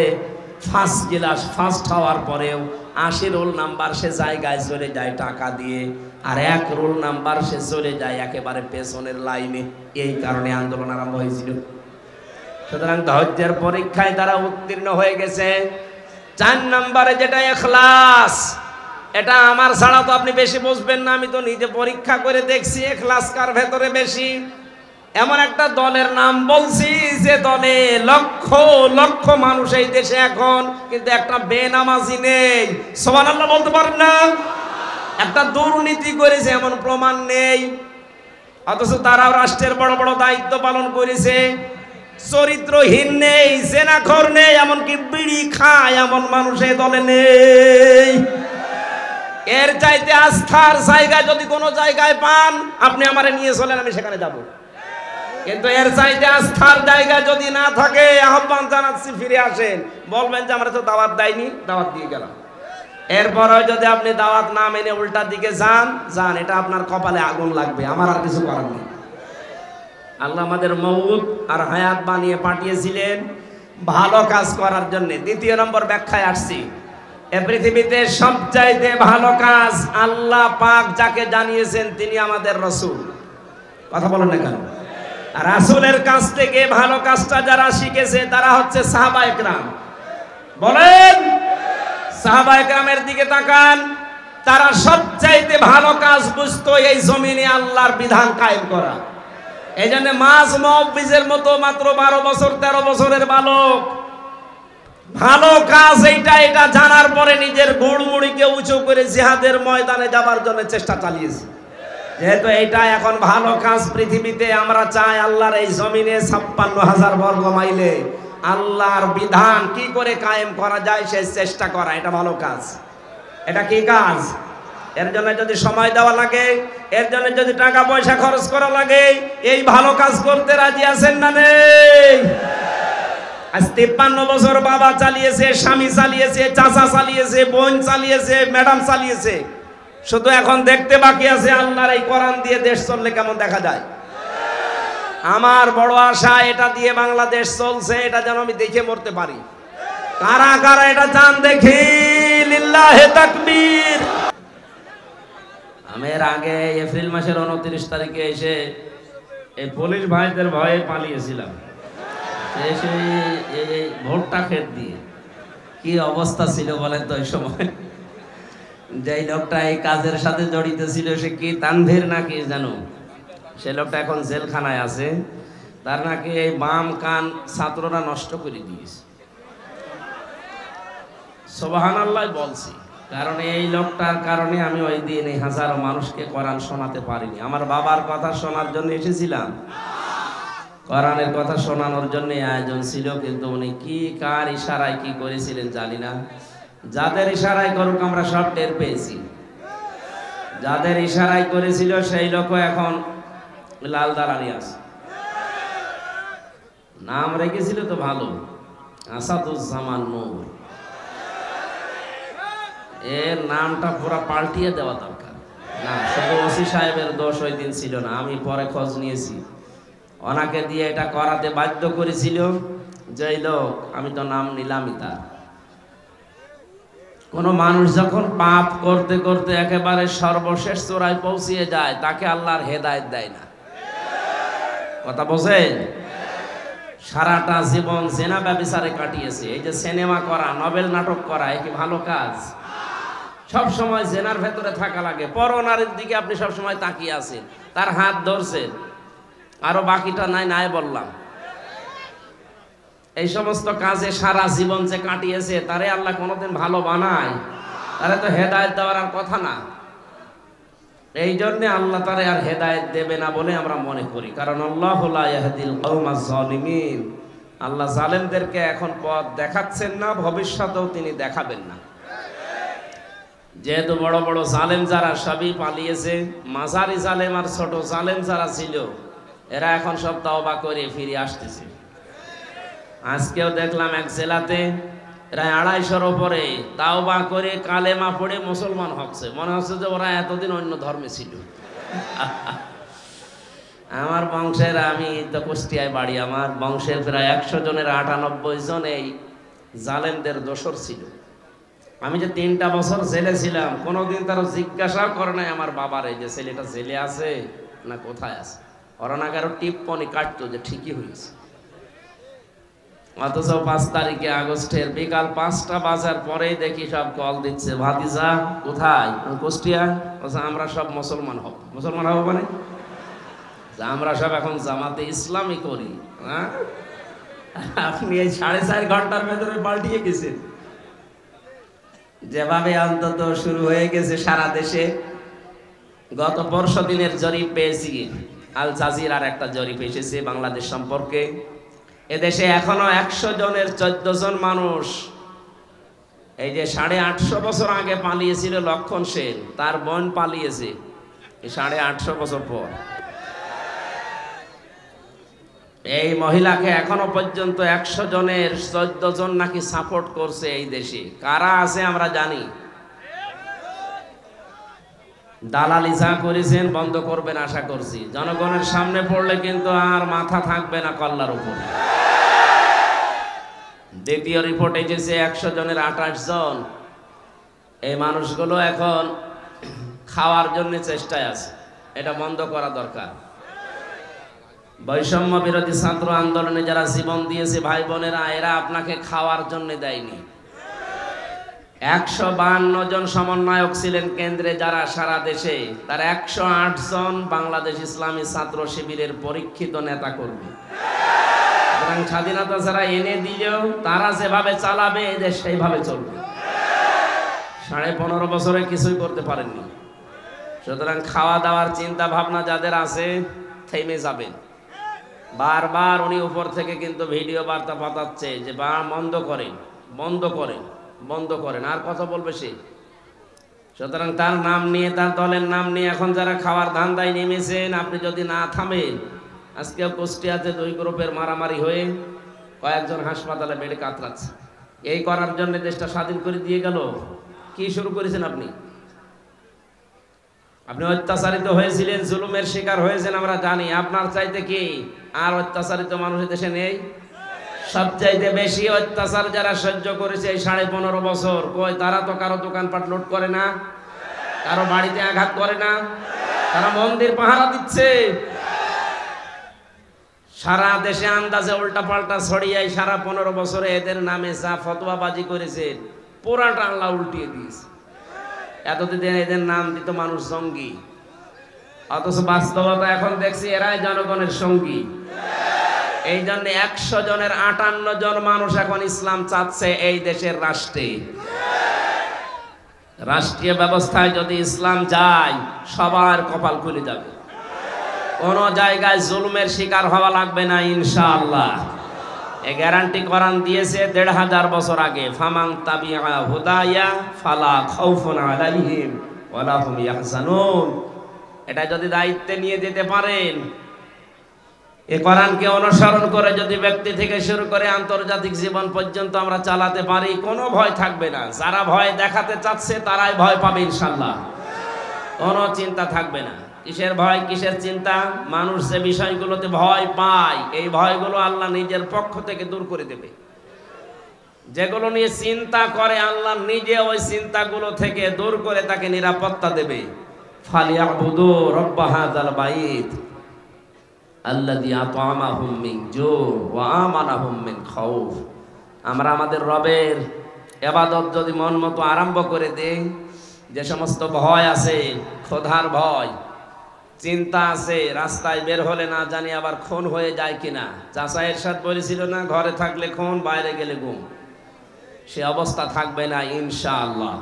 ফার্স্ট ক্লাস ফার্স্ট হওয়ার পরেও 80 রোল নাম্বার সে জায়গায় চলে যায় টাকা দিয়ে, আর 1 রোল নাম্বার সে চলে যায় একেবারে পেছনের লাইনে। এই কারণে আন্দোলন আরম্ভ হয়েছিল। সুতরাং ধৈর্যের পরীক্ষায় তারা উত্তীর্ণ হয়ে গেছে। 4 নম্বরে যেটা ইখলাস, এটা আমার ছাড়া তো আপনি বেশি বুঝবেন না, আমি তো নিজে পরীক্ষা করে দেখছি ইখলাস কার ভেতরে বেশি। এমন একটা দলের নাম বলছি যে দলে লক্ষ লক্ষ মানুষ এই দেশে এখন, কিন্তু একটা বেনামাজি নেই। সুবহানাল্লাহ বলতে পারেন না? একটা দুর্নীতি করেছে এমন প্রমাণ নেই, অথচ তারাও রাষ্ট্রের বড় বড় দায়িত্ব পালন করেছে। চরিত্রহীন নেই, জেনাখোর নেই, এমনকি বিড়ি খায় এমন মানুষ এই দলে নেই। এর চাইতে আস্থার জায়গা যদি কোনো জায়গায় পান আপনি আমারে নিয়ে চলেন, আমি সেখানে যাব। কিন্তু এর চাইতে আস্থার জায়গা যদি না থাকে, আহ্বান জানাচ্ছি ফিরে আসেন। বলবেন যে আমরা তো দাওয়াত দেয়নি, দাওয়াত দিয়ে গেলাম। এরপরও যদি আপনি দাওয়াত না মেনে উল্টা দিকে যান, এটা আপনার কপালে আগুন লাগবে, আমার আর কিছু করার নেই। আল্লাহ আমাদের মউত আর হায়াত বানিয়ে পাঠিয়েছিলেন ভালো কাজ করার জন্য। 2 নম্বর ব্যাখ্যায় আসছি, এ পৃথিবীতে সবচাইতে ভালো কাজ আল্লাহ পাক যাকে জানিয়েছেন তিনি আমাদের রাসূল। কথা বলেন না কেন? আর রাসূলের কাছ থেকে ভালো কাজটা যারা শিখেছে তারা হচ্ছে সাহাবায়ে কেরাম। বলেন, সাহাবায়ে কেরামের দিকে তাকান। তারা সবচাইতে ভালো কাজ বুঝতো এই জমিনে আল্লাহর বিধান কায়েম করা। এই জন্য মাঝ মুআব্বিজের মতো মাত্র 12 বছর 13 বছরের বালক ভালো কাজ এটা জানার পরে নিজের গুড়মুড়িকে উঁচু করে জিহাদের ময়দানে যাবার জন্য চেষ্টা চালিয়েছে। যেহেতু এটা এখন ভালো কাজ পৃথিবীতে, আমরা চাই আল্লাহর এই জমিনে 56,000 বর্গ মাইলে আল্লাহর বিধান কি করে কায়েম করা যায় সেই চেষ্টা করা, এটা ভালো কাজ। এটা কি কাজ? এর জন্য যদি সময় দেওয়া লাগে, এর জন্য যদি টাকা পয়সা খরচ করা লাগে, এই ভালো কাজ করতে রাজি আছেন না নেই? আজ 53 বছর বাবা চালিয়েছে, স্বামী চালিয়েছে, চাচা চালিয়েছে, বোন চালিয়েছে, ম্যাডাম চালিয়েছে। শুধু এখন দেখতে বাকি আছে আল্লাহর এই কোরআন দিয়ে দেশ চললে কেমন দেখা যায়। আমার বড় আশা এটা দিয়ে বাংলাদেশ চলছে, এটা যেন আমি দেখে মরতে পারি। কারা কারা এটা চান দেখি? লিল্লাহে তাকবীর। আমি এর আগে এপ্রিল মাসের 29 তারিখে এসে এই পুলিশ ভাইদের ভয়ে পালিয়েছিলাম। এসে এই ভোটটা খেত দিয়ে কি অবস্থা ছিল বলেন তো? ওই সময় যেই লোকটা এই কাজের সাথে জড়িত ছিল সে কি তানভীর নাকি জানো, সে লোকটা এখন জেলখানায় আছে। তার নাকি এই বাম কান ছাত্ররা নষ্ট করে দিয়েছে। সুবহানাল্লাহ বলছি, কারণ এই লোকটার কারণে আমি ওই দিন এই হাজারো মানুষকে কোরআন শোনাতে পারিনি। আমার বাবার কথা শোনার জন্য এসেছিলাম, কোরআনের কথা শোনানোর জন্য আয়োজন ছিল, কিন্তু উনি কি কার ইশারায় কি করেছিলেন জানি না। যাদের ইশারায় করুক আমরা সব টের পেয়েছি। যাদের ইশারায় করেছিল সেই লোক এখন লাল দালানি আছে। নাম রেখেছিল তো ভালো, আসাদুজ্জামান নূর। এর নামটা পুরো পাল্টিয়ে দেওয়া দরকার। না, শুধু ওসি সাহেবের দোষ ওই দিন ছিল না, আমি পরে খোঁজ নিয়েছি। ওনাকে দিয়ে এটা করাতে বাধ্য করেছিল যে লোক, আমি তো নাম নিলামই তার। কোন মানুষ যখন পাপ করতে করতে একেবারে সর্বশেষ চূড়ায় পৌঁছিয়ে যায় তাকে আল্লাহর হেদায়েত দেয় না। কথা বোঝেন? সারাটা জীবন জেনা ব্যভিচারে কাটিয়েছে। এই যে সিনেমা করা, নভেল নাটক করা, এ কি ভালো কাজ? সব সময় জেনার ভেতরে থাকা লাগে। পরনারীর দিকে আপনি সব সময় তাকিয়ে আছেন, তার হাত ধরছেন, আরো বাকিটা নাই নাই বললাম। এই সমস্ত কাজে সারা জীবন যে কাটিয়েছে তারে আল্লাহ কোনোদিন ভালো বানায়? তারে তো হেদায়েত দেওয়ার আর কথা না। এই জন্য আল্লাহ তারে আর হেদায়েত দেবে না বলে আমরা মনে করি, কারণ আল্লাহু লা ইয়াহদিল কওমাজ জালিমিন। আল্লাহ জালেমদেরকে এখন পথ দেখাচ্ছেন না, ভবিষ্যতেও তিনি দেখাবেন না। যেহেতু বড় বড় জালেম যারা সবই পালিয়েছে, মাঝারি জালেম আর ছোট জালেম যারা ছিল এরা এখন সব তওবা করে ফিরে আসতেছে। আজকেও দেখলাম এক জেলাতে প্রায় 250-র উপরে তাওবা করে কালেমা পড়ে মুসলমান হচ্ছে। মনে হচ্ছে যে ওরা এতদিন অন্য ধর্মে ছিল। আমার বংশের, আমি তো কুষ্টিয়ায় বাড়ি, আমার বংশের প্রায় 100 জনের 98 জন এই জালেমদের দোসর ছিল। আমি যে 3টা বছর জেলে ছিলাম, কোনোদিন তারা জিজ্ঞাসাও করে নাই আমার বাবারে যে ছেলেটা জেলে আছে না কোথায় আছে। ওরা না কারো টিপ্পনি কাটতো যে ঠিকই হয়েছে। অথচ 5 তারিখে আগস্টের বিকাল 5টা বাজার পরেই দেখি সব কল দিচ্ছে, ভাতিজা কোথায়? কুষ্টিয়া। আমরা সব মুসলমান হব। মুসলমান হব মানে আমরা সব এখন জামাতে ইসলামই করি। হ্যাঁ, আপনি এই 4.5 ঘন্টার ভেতরে পাল্টিয়ে গেছেন। যেভাবে অন্তত শুরু হয়ে গেছে সারা দেশে। গত পরশু দিনের জরিপ পেয়েছি, আল জাজিরার একটা জরিপ এসেছে বাংলাদেশ সম্পর্কে। এদেশে এখনো 100 জনের 14 জন মানুষ, এই যে 850 বছর আগে পালিয়েছিল লক্ষণ সেন, তার বোন পালিয়েছে 850 বছর পর। এই মহিলাকে এখনো পর্যন্ত 100 জনের 14 জন নাকি সাপোর্ট করছে এই দেশে। কারা আছে আমরা জানি। দালালি যা করেছেন বন্ধ করবেন আশা করছি। জনগণের সামনে পড়লে কিন্তু আর মাথা থাকবে না কল্লার উপর। দ্বিতীয় রিপোর্ট এসেছে 100 জনের 28 জন এই মানুষগুলো এখন খাওয়ার জন্য চেষ্টায় আছে, এটা বন্ধ করা দরকার। বৈষম্য বিরোধী ছাত্র আন্দোলনে যারা জীবন দিয়েছে ভাই বোনেরা, এরা আপনাকে খাওয়ার জন্য দেয়নি। 152 জন সমন্বয়ক ছিলেন কেন্দ্রে যারা সারা দেশে, তার 108 জন বাংলাদেশ ইসলামী ছাত্র শিবিরের পরীক্ষিত নেতা কর্মী। সুতরাং স্বাধীনতা ছাড়া এনে দিলেও তারা যেভাবে চালাবে এদের সেইভাবে চলবে। 15.5 বছরে কিছুই করতে পারেননি। সুতরাং খাওয়া দাওয়ার চিন্তা ভাবনা যাদের আছে থেমে যাবেন। বারবার উনি উপর থেকে কিন্তু ভিডিও বার্তা পাঠাচ্ছে যে বন্ধ করেন, বন্ধ করেন, বন্ধ করেন। আর কথা বলবে সে? সুতরাং তার নাম নিয়ে, তার দলের নাম নিয়ে এখন যারা খাওয়ার ধান্দায় নেমেছেন, আপনি যদি না থামেন, আজকে কুষ্টিয়াতে 2 গ্রুপের মারামারি হয়ে কয়েকজন হাসপাতালে বেডে কাতরাচ্ছে। এই করার জন্য দেশটা স্বাধীন করে দিয়ে গেল। কি শুরু করেছেন আপনি? আপনি অত্যাচারিত হয়েছিলেন, জুলুমের শিকার হয়েছেন, আমরা জানি। আপনার চাইতে কি আর অত্যাচারিত মানুষ দেশে নেই? সবচাইতে বেশি অত্যাচার যারা সহ্য করেছে এই 15.5 বছর, কই তারা তো কারো দোকানপাট লুট করে না, কারো বাড়িতে আঘাত করে না, তারা মন্দির পাহারা দিচ্ছে। সারা দেশে আন্দাজে উল্টা পাল্টা ছড়িয়ে সারা 15 বছরে এদের নামে যা ফতোয়াবাজি করেছে পুরাটা আল্লাহ উল্টিয়ে দিয়েছে। এতদিন এদের নাম দিত মানুষ জঙ্গি, অথচ বাস্তবতা এখন দেখছি এরাই জনগণের সঙ্গী। এই জন্য 100 জনের 58 জন মানুষ এখন ইসলাম চাচ্ছে এই দেশের রাষ্ট্রে। রাষ্ট্রীয় ব্যবস্থায় যদি ইসলাম যায় সবার কপাল খুলে যাবে, কোন জায়গায় জুলুমের শিকার হওয়া লাগবে না ইনশাআল্লাহ। এই গ্যারান্টি কোরআন দিয়েছে 1500 বছর আগে। ফামান তাবিআ হুদায়া ফালা খাউফুন আলাইহিম ওয়ালা হুম ইয়াহজানুন। এটা যদি দায়িত্বে নিয়ে যেতে পারেন, এই কোরআনকে অনুসরণ করে যদি ব্যক্তি থেকে শুরু করে আন্তর্জাতিক জীবন পর্যন্ত আমরা চালাতে পারি, কোনো ভয় থাকবে না। যারা ভয় দেখাতে চাচ্ছে তারাই ভয় পাবে ইনশাআল্লাহ, কোনো চিন্তা থাকবে না। কিসের ভয়, কিসের চিন্তা? মানুষ যে বিষয়গুলোতে ভয় পায়, এই ভয়গুলো আল্লাহ নিজের পক্ষ থেকে দূর করে দেবে। যেগুলো নিয়ে চিন্তা করে আল্লাহ নিজে ওই চিন্তাগুলো থেকে দূর করে তাকে নিরাপত্তা দেবে। ফালিয়াবুদু রাব্বা হাযাল বাইত আল্লাযী আত'আমাহুম মিন জু' ওয়া আমানাহুম মিন খাউফ। আমরা আমাদের রবের ইবাদত যদি মন মতো আরম্ভ করে দেই, যে সমস্ত ভয় আছে, ক্ষুধার ভয়, চিন্তা আছে, রাস্তায় বের হলে না জানি আবার খুন হয়ে যায় কিনা। চাচা এরশাদ বলেছিল না, ঘরে থাকলে খুন, বাইরে গেলে গুম। সে অবস্থা থাকবে না ইনশাআল্লাহ।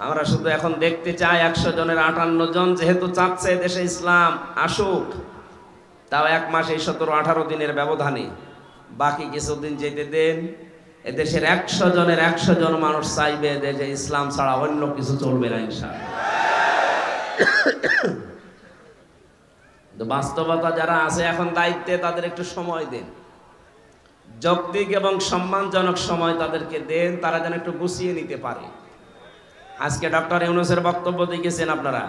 আমরা শুধু এখন দেখতে চাই 100 জনের 58 জন যেহেতু চাচ্ছে দেশে ইসলাম আসুক, তাও 1 মাস এই 17-18 দিনের ব্যবধানে, বাকি কিছুদিন যেতে দেন। এদেশের 100 জনের 100 জন মানুষ চাইবে যে ইসলাম ছাড়া অন্য কিছু চলবে না ইনশাআল্লাহ। বাস্তবতা যারা আছে এখন দায়িত্বে, তাদের একটু সময় দেন, যৌক্তিক এবং সম্মানজনক সময় তাদেরকে দেন, তারা যেন একটু গুছিয়ে নিতে পারে। আজকে ডক্টর ইউনূসের বক্তব্য দেখেছেন আপনারা,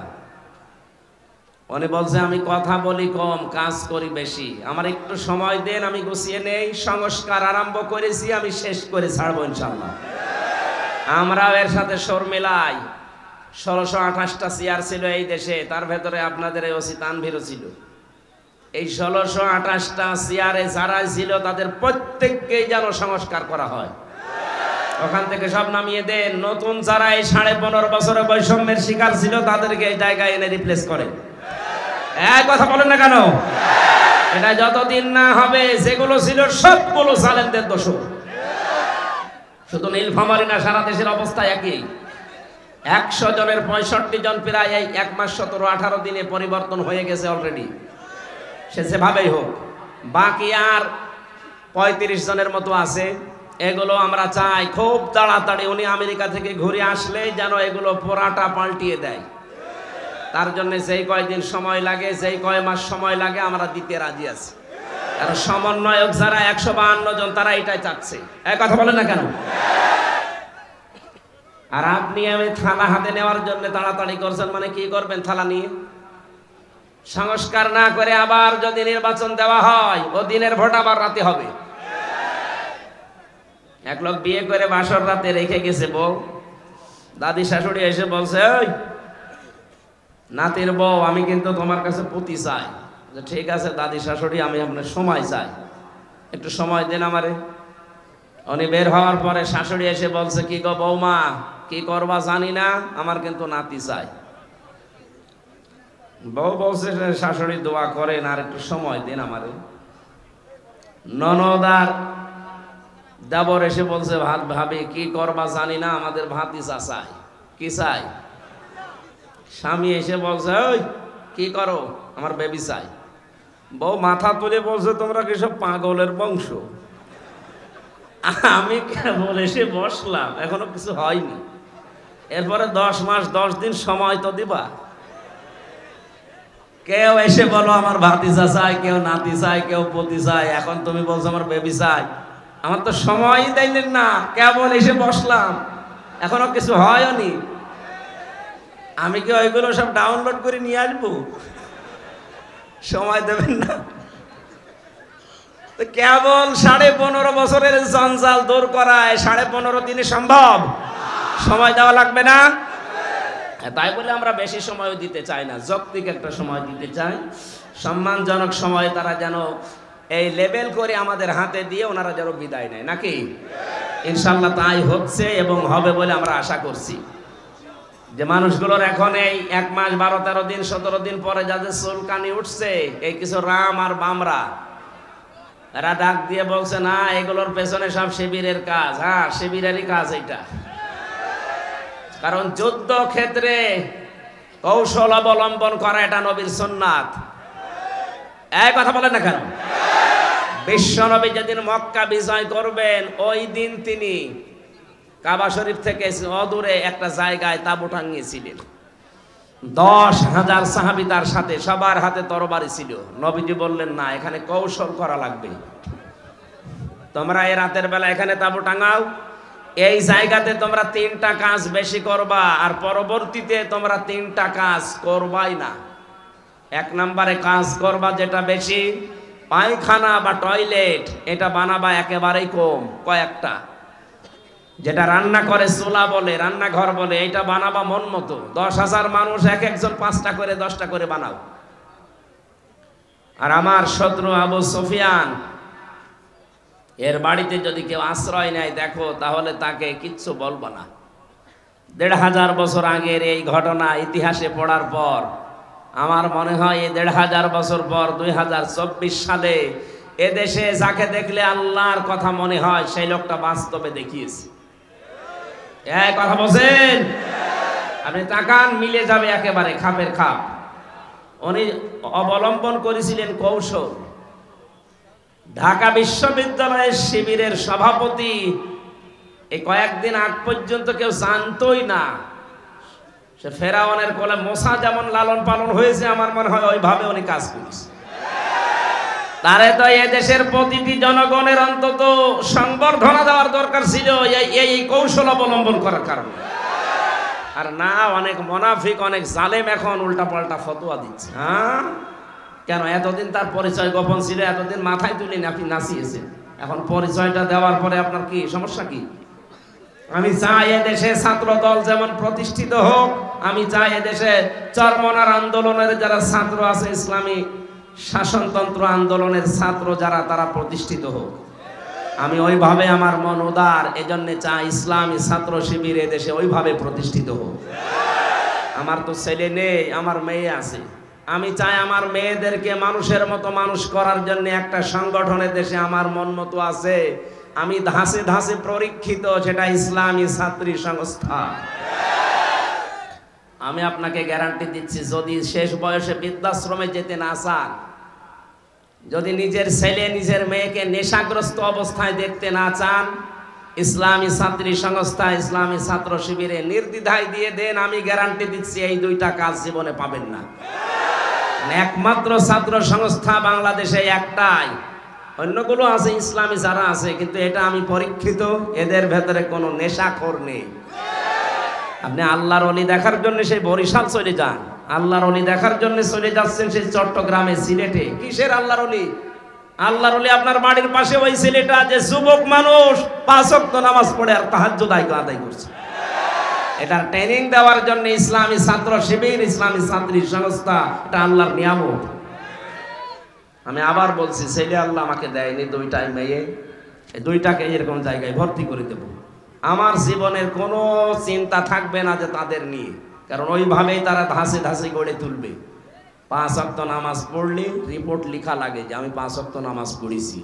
উনি বলছে আমি কথা বলি কম, কাজ করি বেশি, আমার একটু সময় দেন, আমি গুছিয়ে নেই। সংস্কার আরম্ভ করেছি, আমি শেষ করে ছাড়বো ইনশাআল্লাহ। আমরাও এর সাথে সুর মিলাই। 1628টা চেয়ার ছিল এই দেশে, তার ভেতরে আপনাদের এই ওসি তানভীরও ছিল। এই 1628টা চেয়ারে যারা ছিল তাদের প্রত্যেককেই যেন সংস্কার করা হয়, ওখান থেকে সব নামিয়ে দেন। নতুন যারা এই 15.5 বছরে বৈষম্যের শিকার ছিল তাদেরকে এই জায়গায় এনে রিপ্লেস করে। এক কথা বলেন না কেন? এটা যতদিন না হবে, যেগুলো ছিল সবগুলো জালেমদের দোষ। শুধু নীলফামারী না, সারা দেশের অবস্থা একই। 100 জনের 65 জন প্রায় এই 1 মাস 17-18 দিনে পরিবর্তন হয়ে গেছে অলরেডি। সে যেভাবেই হোক, বাকি আর 35 জনের মতো আছে। এগুলো আমরা চাই খুব তাড়াতাড়ি উনি আমেরিকা থেকে ঘুরে আসলে যেন এগুলো পোড়াটা পাল্টিয়ে দেয়। তার জন্য যেই কয়দিন সময় লাগে, যেই কয় মাস সময় লাগে, আমরা দিতে রাজি আছি। আর সমন্বয়ক যারা 152 জন, তারা এটাই চাচ্ছে। এক কথা বলেন না কেন? আর আপনি আমি থালা হাতে নেওয়ার জন্য তাড়াতাড়ি করছেন, মানে কি করবেন থালা নিয়ে? সংস্কার না করে আবার যদি নির্বাচন দেওয়া হয়, ও দিনের ভোট আবার রাতে হবে। এক লোক বিয়ে করে বাসর রাতে রেখে গেছে বউ, দাদি শাশুড়ি এসে বলছে, ওই নাতির বউ, আমি কিন্তু তোমার কাছে পুতি চাই। ঠিক আছে দাদি শাশুড়ি, আমি আপনার সময় চাই, একটু সময় দেন আমারে। উনি বের হওয়ার পরে শাশুড়ি এসে বলছে, কি গো বৌমা, কি করবা জানি না, আমার কিন্তু নাতি চাই। বউ বলছে, শাশুড়ি দোয়া করেন, আর একটু সময় দিন আমারে। ননদ আর দেবর এসে বলছে, ভাবি কি করবা জানি না, আমাদের ভাতিজা চাই। কি চাই? স্বামী এসে বলছে, ওই কি করো, আমার বেবি চাই। বউ মাথা তুলে বলছে, তোমরা কি সব পাগলের বংশ? আমি কেবল এসে বসলাম, এখনো কিছু হয়নি, এরপরে 10 মাস 10 দিন সময় তো দিবা। কেউ এসে বলো আমার ভাতিজা চাই, কেউ নাতি চাই, কেউ পতি চাই, এখন তুমি বলছো আমার বেবি চাই। আমার তো সময়ই দেয়নি না, কেবল এসে বসলাম, এখনো কিছু হয়নি। আমি কি ওইগুলো সব ডাউনলোড করে নিয়ে আসবো? সময় দেবেন না তো? কেবল 15.5 বছরের জঞ্জাল দূর করায় 15.5 দিনে সম্ভব? সময় দেওয়া লাগবে না? তাই বলে আমরা বেশি সময় দিতে চাই না, যৌক্তিক একটা সময় দিতে চাই, সম্মানজনক সময় তারা যেন এই লেবেল করে আমাদের হাতে দিয়ে ওনারা যেন বিদায় নেয়, নাকি? ইনশাল্লাহ তাই হচ্ছে এবং হবে বলে আমরা আশা করছি। যে মানুষগুলোর এখন এই 1 মাস 12-13 দিন 17 দিন পরে যাদের চুলকানি উঠছে, এই কিছু রাম আর বামরা, এরা ডাক দিয়ে বলছে, না এগুলোর পেছনে সব শিবিরের কাজ। হ্যাঁ, শিবিরেরই কাজ এটা। কারণ যুদ্ধ ক্ষেত্রে কৌশল অবলম্বন করা এটা নবীর সুন্নাত। এই কথা বলেন না কেন? বিশ্ব নবী যেদিন মক্কা বিজয় করবেন, ওই দিন তিনি কাবা শরীফ থেকে অদূরে একটা জায়গায় তাঁবু টাঙিয়েছিলেন। 10,000 সাহাবী তার সাথে, সবার হাতে তরবারি ছিল। নবীজি বললেন, না এখানে কৌশল করা লাগবে, তোমরা এই রাতের বেলা এখানে তাঁবু টাঙাও, এই জায়গাতে তোমরা 3টা কাজ বেশি করবা, আর পরবর্তীতে তোমরা 3টা কাজ করবাই না। 1 নম্বরে কাজ করবা যেটা বেশি, পায়খানা বা টয়লেট এটা বানাবা একেবারেই কম, কয়েকটা। যেটা রান্না করে চুলা বলে, রান্নাঘর বলে, এটা বানাবা মন মতো। 10,000 মানুষ, এক একজন 5টা করে 10টা করে বানাও। আর আমার শত্রু আবু সুফিয়ান, এর বাড়িতে যদি কেউ আশ্রয় নেয় দেখো, তাহলে তাকে কিচ্ছু বলবো না। 1,500 বছর আগের এই ঘটনা ইতিহাসে পড়ার পর আমার মনে হয় এই 1,500 বছর পর 2024 সালে এদেশে যাকে দেখলে আল্লাহর কথা মনে হয়, সেই লোকটা বাস্তবে দেখিয়েছে। এই কথা বলছেন? আপনি তাকান, মিলে যাবে একেবারে খাপের খাপ। উনি অবলম্বন করেছিলেন কৌশল। ঢাকা বিশ্ববিদ্যালয়ের শিবিরের সভাপতি এই কয়েকদিন আগ পর্যন্ত কেউ জানতোই না, সে ফেরাউনের কোলে মোসা যেমন লালন পালন হয়েছে, আমার মনে হয় ওইভাবে উনি কাজ করেছে। তারে তো এদেশের প্রতিটি জনগণের অন্তত সংবর্ধনা দেওয়ার দরকার ছিল এই কৌশল অবলম্বন করার কারণে। আর না, অনেক মুনাফিক, অনেক জালেম এখন উল্টা পাল্টা ফতোয়া দিচ্ছে। হ্যাঁ, কেন? এতদিন তার পরিচয় গোপন ছিল, এতদিন মাথায় তুলে আপনি নাচিয়েছেন, এখন পরিচয়টা দেওয়ার পরে আপনার কি সমস্যা? কি? আমি চাই এদেশে ছাত্র দল যেমন প্রতিষ্ঠিত হোক, আমি চাই এদেশে চরমনার আন্দোলনের যারা ছাত্র আছে, ইসলামী শাসনতন্ত্র আন্দোলনের ছাত্র যারা, তারা প্রতিষ্ঠিত হোক। আমি ওইভাবে, আমার মন উদার, এজন্য চাই ইসলামী ছাত্র শিবির এদেশে ওইভাবে প্রতিষ্ঠিত হোক। আমার তো ছেলে নেই, আমার মেয়ে আছে। আমি চাই আমার মেয়েদেরকে মানুষের মতো মানুষ করার জন্য একটা সংগঠনের দেশে আমার মন মতো আছে, আমি ধাঁচে ধাঁচে পরীক্ষিত, সেটা ইসলামী ছাত্রী সংস্থা। আমি আপনাকে গ্যারান্টি দিচ্ছি, যদি শেষ বয়সে বৃদ্ধাশ্রমে যেতে না চান, যদি নিজের ছেলে নিজের মেয়েকে নেশাগ্রস্ত অবস্থায় দেখতে না চান, ইসলামী ছাত্রী সংস্থা, ইসলামী ছাত্র শিবিরে নির্দ্বিধায় দিয়ে দেন, আমি গ্যারান্টি দিচ্ছি এই 2টা কাজ জীবনে পাবেন না। একমাত্র ছাত্র সংস্থা বাংলাদেশে একটাই, অন্যগুলো আছে ইসলামী যারা আছে, কিন্তু এটা আমি পরীক্ষিত, এদের ভেতরে কোনো নেশাখোর নেই। আপনি আল্লাহর ওলি দেখার জন্য সেই বরিশাল চলে যান, আল্লাহর ওলি দেখার জন্য চলে যাচ্ছেন সেই চট্টগ্রামে, সিলেটে। কিসের আল্লাহর ওলি? আল্লাহর ওলি আপনার বাড়ির পাশে ওই ছেলেটা যে যুবক মানুষ 5 ওয়াক্ত নামাজ পড়ে আর তাহাজ্জুদ আদায় করছে। এটার ট্রেনিং দেওয়ার জন্য ইসলামী ছাত্র শিবির, ইসলামী ছাত্রী সংস্থা, এটা আল্লাহর নিয়ামত। আমি আবার বলছি, ছেলে আল্লাহ আমাকে দেয়নি, দুইটাই মেয়ে, এই দুইটাকে এরকম জায়গায় ভর্তি করে দেব। আমার জীবনের কোনো চিন্তা থাকবে না যে তাদের নিয়ে, কারণ ওইভাবেই তারা ধাসে ধাসে গড়ে তুলবে। 5 ওয়াক্ত নামাজ পড়লে রিপোর্ট লেখা লাগে যে আমি 5 ওয়াক্ত নামাজ পড়েছি।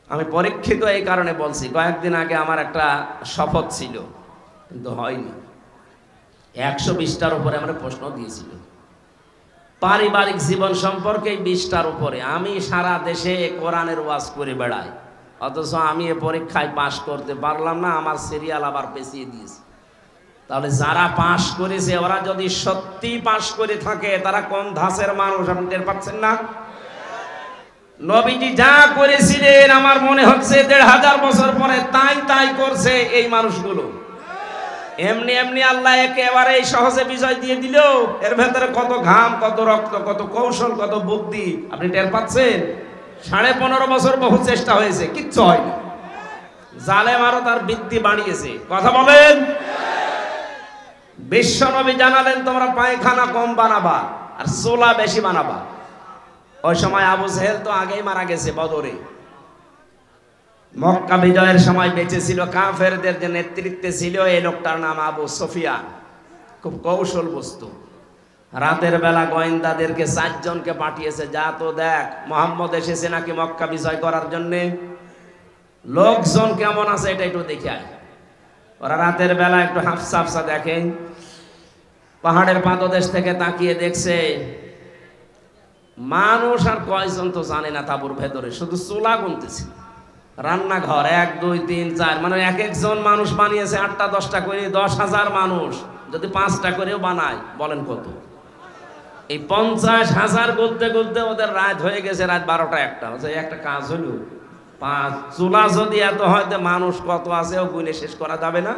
আমি পরীক্ষিত এই কারণে বলছি, কয়েকদিন আগে আমার একটা শপথ ছিল, কিন্তু হয়নি। 120টার উপরে আমরা প্রশ্ন দিয়েছিল পারিবারিক জীবন সম্পর্কে, 20টার উপরে। আমি সারা দেশে কোরআনের ওয়াজ করে বেড়াই, অথচ আমি এ পরীক্ষায় পাশ করতে পারলাম না। আমার সিরিয়াল আবার পেছিয়ে দিয়েছে। তাহলে যারা পাশ করেছে ওরা যদি সত্যি পাশ করে থাকে, তারা কোন ধাঁচের মানুষ আপনি টের পাচ্ছেন না? নবীজি যা করেছিলেন আমার মনে হচ্ছে 1500 বছর পরে তাই তাই করছে এই মানুষগুলো। এমনি এমনি আল্লাহ একেবারে সহজে বিজয় দিয়ে দিল। এর ভেতরে কত ঘাম, কত রক্ত, কত কৌশল, কত বুদ্ধি আপনি টের পাচ্ছেন? 15.5 বছর বহু চেষ্টা হয়েছে, কিচ্ছু হয়নি। জালেম আরো তার বৃদ্ধি বাড়িয়েছে। কথা বলেন। বিশ্ব নবী জানালেন তোমরা পায়খানা কম বানাবা আর চোলা বেশি বানাবা। ওই সময় আবু জেহেল তো আগেই মারা গেছে বদরে। মক্কা বিজয়ের সময় বেঁচে ছিল, কাফেরদের যে নেতৃত্বে ছিল এই লোকটার নাম আবু সুফিয়ান। খুব কৌশল বস্তু। রাতের বেলা গোয়েন্দাদেরকে 4 জনকে পাঠিয়েছে, যা তো দেখ মুহাম্মদ এসেছে নাকি মক্কা বিজয় করার জন্য, লোকজন কেমন আছে এটা একটু দেখে আয়। ওরা রাতের বেলা একটু হাফসা হাফসা দেখেন, পাহাড়ের পাদদেশ থেকে তাকিয়ে দেখছে মানুষ আর কয়জন তো জানে না তাঁবুর ভেতরে, শুধু চুলা গুনতেছে। রান্নাঘর 1 2 3 4, মানে এক একজন মানুষ বানিয়েছে 8টা 10টা করে। 10,000 মানুষ যদি 5টা করেও বানায়, বলেন কত? এই 50,000 গুনতে গুনতে ওদের রাত হয়ে গেছে, রাত 12টা 1টা। একটা কাজ হলো, 5 চুলা যদি এত হয় তো মানুষ কত আছে ও গুনে শেষ করা যাবে না।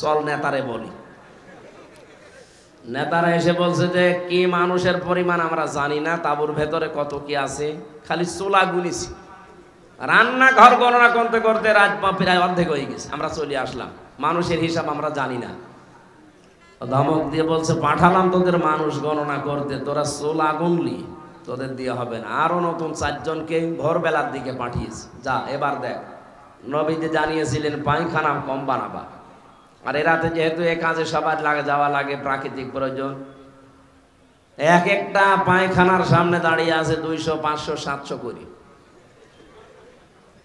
চল নেতারে বলি। নেতারা এসে বলছে যে কি মানুষের পরিমাণ আমরা জানি না, তাঁবুর ভেতরে কত কি আছে, খালি চুলা গুনিছি। রান্নাঘর গণনা করতে করতে রাত প্রায় অর্ধেক হয়ে গেছে, আমরা চলে আসলাম। মানুষের হিসাব আমরা জানি না। ধমক দিয়ে বলছে পাঠালাম তোদের মানুষ গণনা করতে, তোরা চুলা গুনলি, তোদের দিয়ে হবে না। আরো নতুন 4 জনকে ভোরবেলার দিকে পাঠিয়েছে, যা এবার দেখ। নবীজি জানিয়েছিলেন পায়খানা কম বানাবা। আর এ রাতে যেহেতু এ কাজে সবার যাওয়া লাগে, প্রাকৃতিক প্রয়োজন, এক একটা পায়খানার সামনে দাঁড়িয়ে আছে 200 500 700 করে।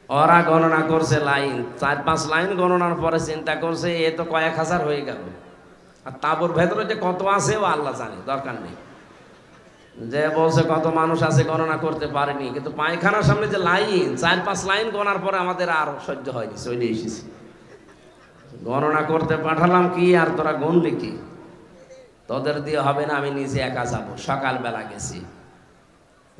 ওরা গণনা করছে লাইন, 4-5 লাইন গণনার পরে চিন্তা করছে এ তো কয়েক হাজার হয়ে গেল। আর তাঁবুর ভেতরে যে কত আছে ও আল্লাহ জানে, দরকার নেই। যে বলছে কত মানুষ আছে গণনা করতে পারেনি, কিন্তু পায়খানার সামনে যে লাইন, 4-5 লাইন গণার পরে আমাদের আর সহ্য হয়নি, চলে এসেছি। গণনা করতে পাঠালাম কি আর তোরা গুনলি কি? তোদের দিয়ে হবে না, আমি নিজে একা যাবো। সকালবেলা গেছি,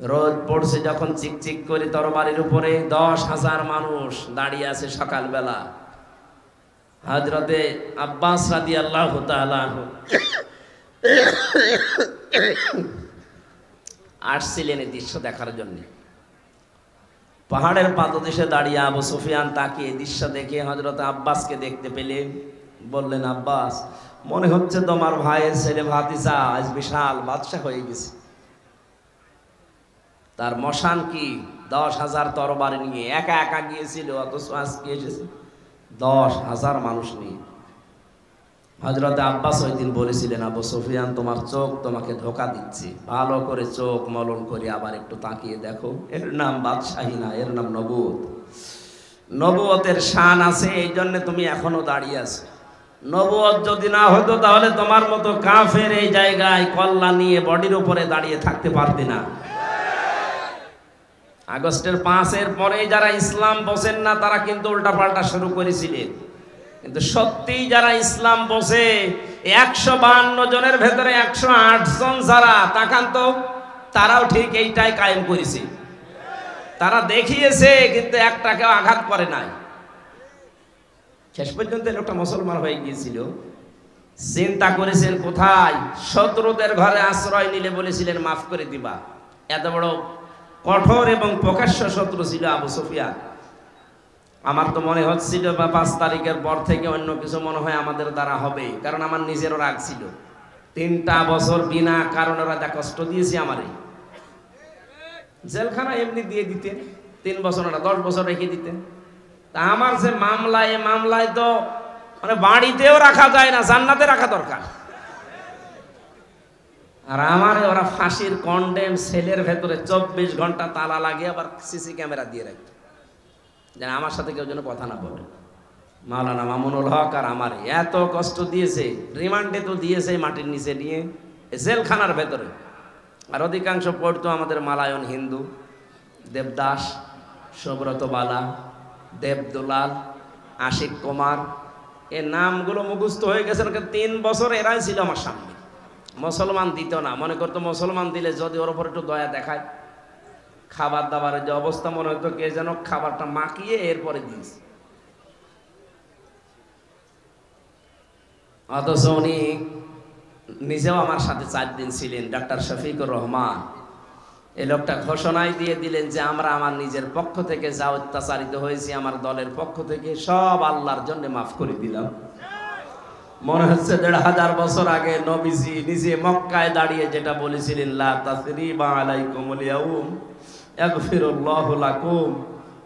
রোদ পড়ছে যখন, চিকচিক করে তরবারির উপরে 10,000 মানুষ দাঁড়িয়ে আছে সকালবেলা। হযরতে আব্বাস রাদিয়াল্লাহু তাআলা আসছিলেন এই দৃশ্য দেখার জন্য। পাহাড়ের পাদদেশে দাঁড়িয়ে আবু সুফিয়ান তাকিয়ে দৃশ্য দেখে হযরত আব্বাসকে দেখতে পেলে বললেন, আব্বাস মনে হচ্ছে তোমার ভাইয়ের ছেলে ভাতিজা আজ বিশাল বাদশা হয়ে গেছে। তার মশান কি 10,000 তরবারি নিয়ে একা একা গিয়েছিল, অথচ আজকে এসেছে 10,000 মানুষ নিয়ে। হযরত আব্বাস ওই দিন বলেছিলেন, আবু সুফিয়ান তোমার চোখ তোমাকে ধোকা দিচ্ছে, ভালো করে চোখ মলন করে আবার একটু তাকিয়ে দেখো, এর নাম বাদশাহী না, এর নাম নবুয়ত। নবুয়তের শান আছে, এই জন্য তুমি এখনো দাঁড়িয়ে আছো। নবুয়ত যদি না হতো তাহলে তোমার মতো কাফের এই জায়গায় কল্লা নিয়ে বডির উপরে দাঁড়িয়ে থাকতে পারতে না। আগস্টের 5-এর পরে যারা ইসলাম বোঝেন না তারা কিন্তু উল্টাপাল্টা শুরু করেছিলেন, কিন্তু সত্যি যারা ইসলাম বোঝে 152 জনের ভেতরে 108 জন যারা তাকান তো, তারাও ঠিক এইটাই কায়েম করেছে। তারা দেখিয়েছে কিন্তু একটাকেও আঘাত করে নাই। শেষ পর্যন্ত লোকটা মুসলমান হয়ে গিয়েছিল। চিন্তা করেছেন কোথায়? শত্রুদের ঘরে আশ্রয় নিলে বলেছিলেন মাফ করে দিবা। এত বড় কঠোর এবং প্রকাশ্য শত্রু ছিল আবু সুফিয়ান। আমার তো মনে হচ্ছিল বা 5 তারিখের পর থেকে অন্য কিছু মনে হয় আমাদের দ্বারা হবে, কারণ আমার নিজেরও রাগ ছিল। 3টা বছর বিনা কারণে ওরা যা কষ্ট দিয়েছে আমারে, জেলখানা এমনি দিয়ে দিতে, 3 বছর না 10 বছর রেখে দিতে। তা আমার যে মামলায় তো মানে বাড়িতেও রাখা যায় না, জান্নাতে রাখা দরকার। আর আমার ওরা ফাঁসির কন্ডেম সেলের ভেতরে 24 ঘন্টা তালা লাগিয়ে আবার সিসি ক্যামেরা দিয়ে রাখতো, যেন আমার সাথে কেউ যেন কথা না বলে। মাওলানা মামুনুল হক আর আমার এত কষ্ট দিয়েছে, রিমান্ডে তো দিয়েছে মাটির নিচে নিয়ে, জেলখানার ভেতরে। আর অধিকাংশ পড়তো আমাদের মালায়ন হিন্দু, দেবদাস, সুব্রত বালা, দেবদুলাল, আশিক কুমার, এ নামগুলো মুখস্থ হয়ে গেছে। 3 বছর এরাই ছিল আমার সামনে। মুসলমান দিত না, মনে করতো মুসলমান দিলে যদি ওর উপর একটু দয়া দেখায়, খাবার দাবারের যে অবস্থা মনে হতো কে যেন খাবারটা মাখিয়ে এরপরে দিয়েছে। অথচ উনি নিজেও আমার সাথে 4 দিন ছিলেন, ডাক্তার শফিকুর রহমান। এই লোকটা ঘোষণাই দিয়ে দিলেন যে আমরা আমার নিজের পক্ষ থেকে যা অত্যাচারিত হয়েছি আমার দলের পক্ষ থেকে সব আল্লাহর জন্য মাফ করে দিলাম। মনে হচ্ছে 1500 বছর আগে নবীজি নিজে মক্কায় দাঁড়িয়ে যেটা বলেছিলেন, লা তাসরিবা আলাইকুমুল ইয়াউম ইয়াগফিরুল্লাহু লাকুম,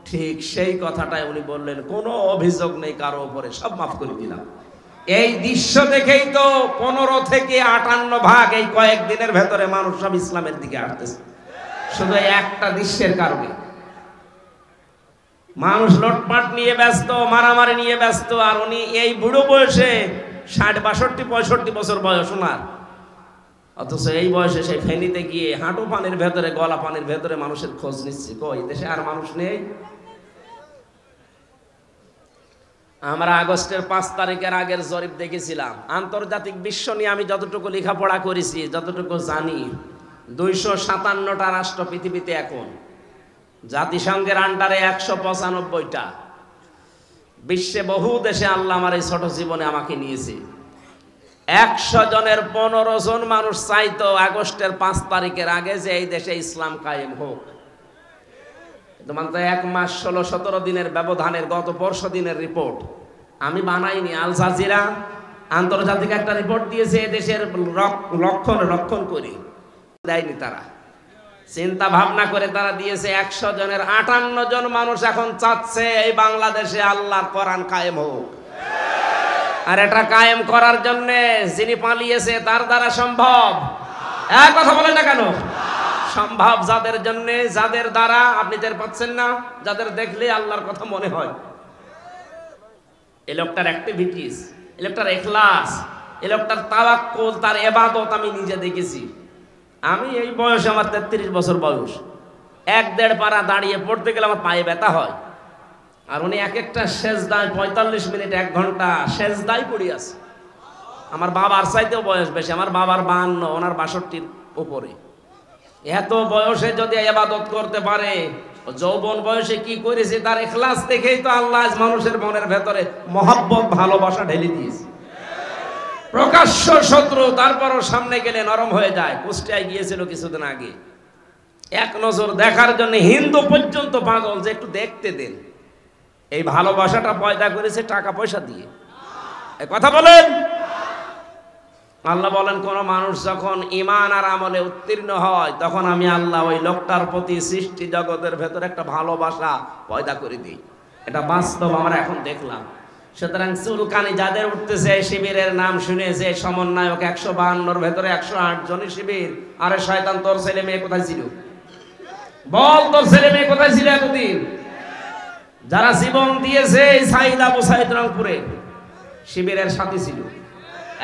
ঠিক সেই কথাটাই উনি বললেন, কোনো অভিযোগ নেই কারো উপরে, সব মাফ করে দিলাম। এই দৃশ্য দেখেই তো 15 থেকে 58 ভাগ এই কয়েকদিনের ভেতরে মানুষ সব ইসলামের দিকে আসতেছে, শুধু একটা দৃশ্যের কারণে। মানুষ লটপাট নিয়ে ব্যস্ত, মারামারি নিয়ে ব্যস্ত, আর উনি এই বুড়ো বয়সে 60, 62, 65 বছর বয়স ওনার, অথচ এই বয়সে সেই ফেনীতে গিয়ে হাঁটু পানির ভেতরে, গলা পানির ভেতরে মানুষের খোঁজ নিচ্ছে। কই দেশে আর মানুষ নেই? আমরা আগস্টের 5 তারিখের আগের জরিপ দেখেছিলাম। আন্তর্জাতিক বিশ্ব নিয়ে আমি যতটুকু লেখাপড়া করেছি, যতটুকু জানি, 257টা রাষ্ট্র পৃথিবীতে এখন, জাতিসংঘের আন্ডারে 195টা। বিশ্বে বহু দেশে আল্লাহ আমার এই ছোট জীবনে আমাকে নিয়েছে। 100 জনের 15 জন মানুষ চাইতো আগস্টের 5 তারিখের আগে যে এই দেশে ইসলাম কায়েম হোক। তোমার তো 1 মাস 16-17 দিনের ব্যবধানের গত পরশু দিনের রিপোর্ট আমি বানাইনি, আল জাজিরা আন্তর্জাতিক একটা রিপোর্ট দিয়েছে, দেশের রক্ষণ করে দেয়নি তারা, চিন্তা ভাবনা করে তারা দিয়েছে। 100 জনের 58 জন মানুষ এখন চাচ্ছে এই বাংলাদেশে আল্লাহর কোরআন কায়েম হোক। আর এটা কায়েম করার জন্য যিনি পালিয়েছে তার দ্বারা সম্ভব? এক কথা বলেন না কেন? সম্ভব যাদের জন্য, যাদের দ্বারা আপনি টের পাচ্ছেন না, যাদের দেখলে আল্লাহর কথা মনে হয়। এই লোকটার অ্যাক্টিভিটিস, এই লোকটার ইখলাস, এই লোকটার তাওয়াক্কুল, তার ইবাদত আমি নিজে দেখেছি। আমি এই বয়সে, আমার 33 বছর বয়স, 1-1.5 পারা দাঁড়িয়ে পড়তে গেলে আমার পায়ে ব্যথা হয়। আর উনি এক একটা সেজদায় 45 মিনিট 1 ঘন্টা সেজদায় পড়ে আছে। আমার বাবার চাইতেও বয়স বেশি, আমার বাবার 52, ওনার 62-র উপরে। এত বয়সে যদি ইবাদত করতে পারে, যৌবন বয়সে কি করেছে তার ইখলাস দেখেই তো আল্লাহ মানুষের মনের ভেতরে মহব্বত, ভালোবাসা ঢেলে দিয়েছে। প্রকাশ্য শত্রু, তারপরও সামনে গেলে নরম হয়ে যায়। কুষ্টিয়ায় গিয়েছিল কিছুদিন আগে, এক নজর দেখার জন্য হিন্দু পর্যন্ত পাগল যে একটু দেখতে দেন। এই ভালোবাসাটা পয়দা করেছে টাকা পয়সা দিয়ে। এই কথা বলেন। আল্লাহ বলেন, কোন মানুষ যখন ঈমান আর আমলে উত্তীর্ণ হয় তখন আমি আল্লাহ ওই লোকটার প্রতি সৃষ্টি জগতের ভেতরে একটা ভালোবাসা পয়দা করে দিই। এটা বাস্তব, আমরা এখন দেখলাম। সুতরাং চুলকানি যাদের উঠতেছে, শিবিরের নাম শুনেছে, সমন্বয়ক 152-র ভেতরে 108 জনের শিবির। আরে শয়তান, তোর ছেলে মেয়ে কোথায় ছিল? বল, তোর ছেলে মেয়ে কোথায় ছিল এতদিন? যারা জীবন দিয়েছে এই সাইদ আবু সাইদ রংপুরে শিবিরের সাথী ছিল।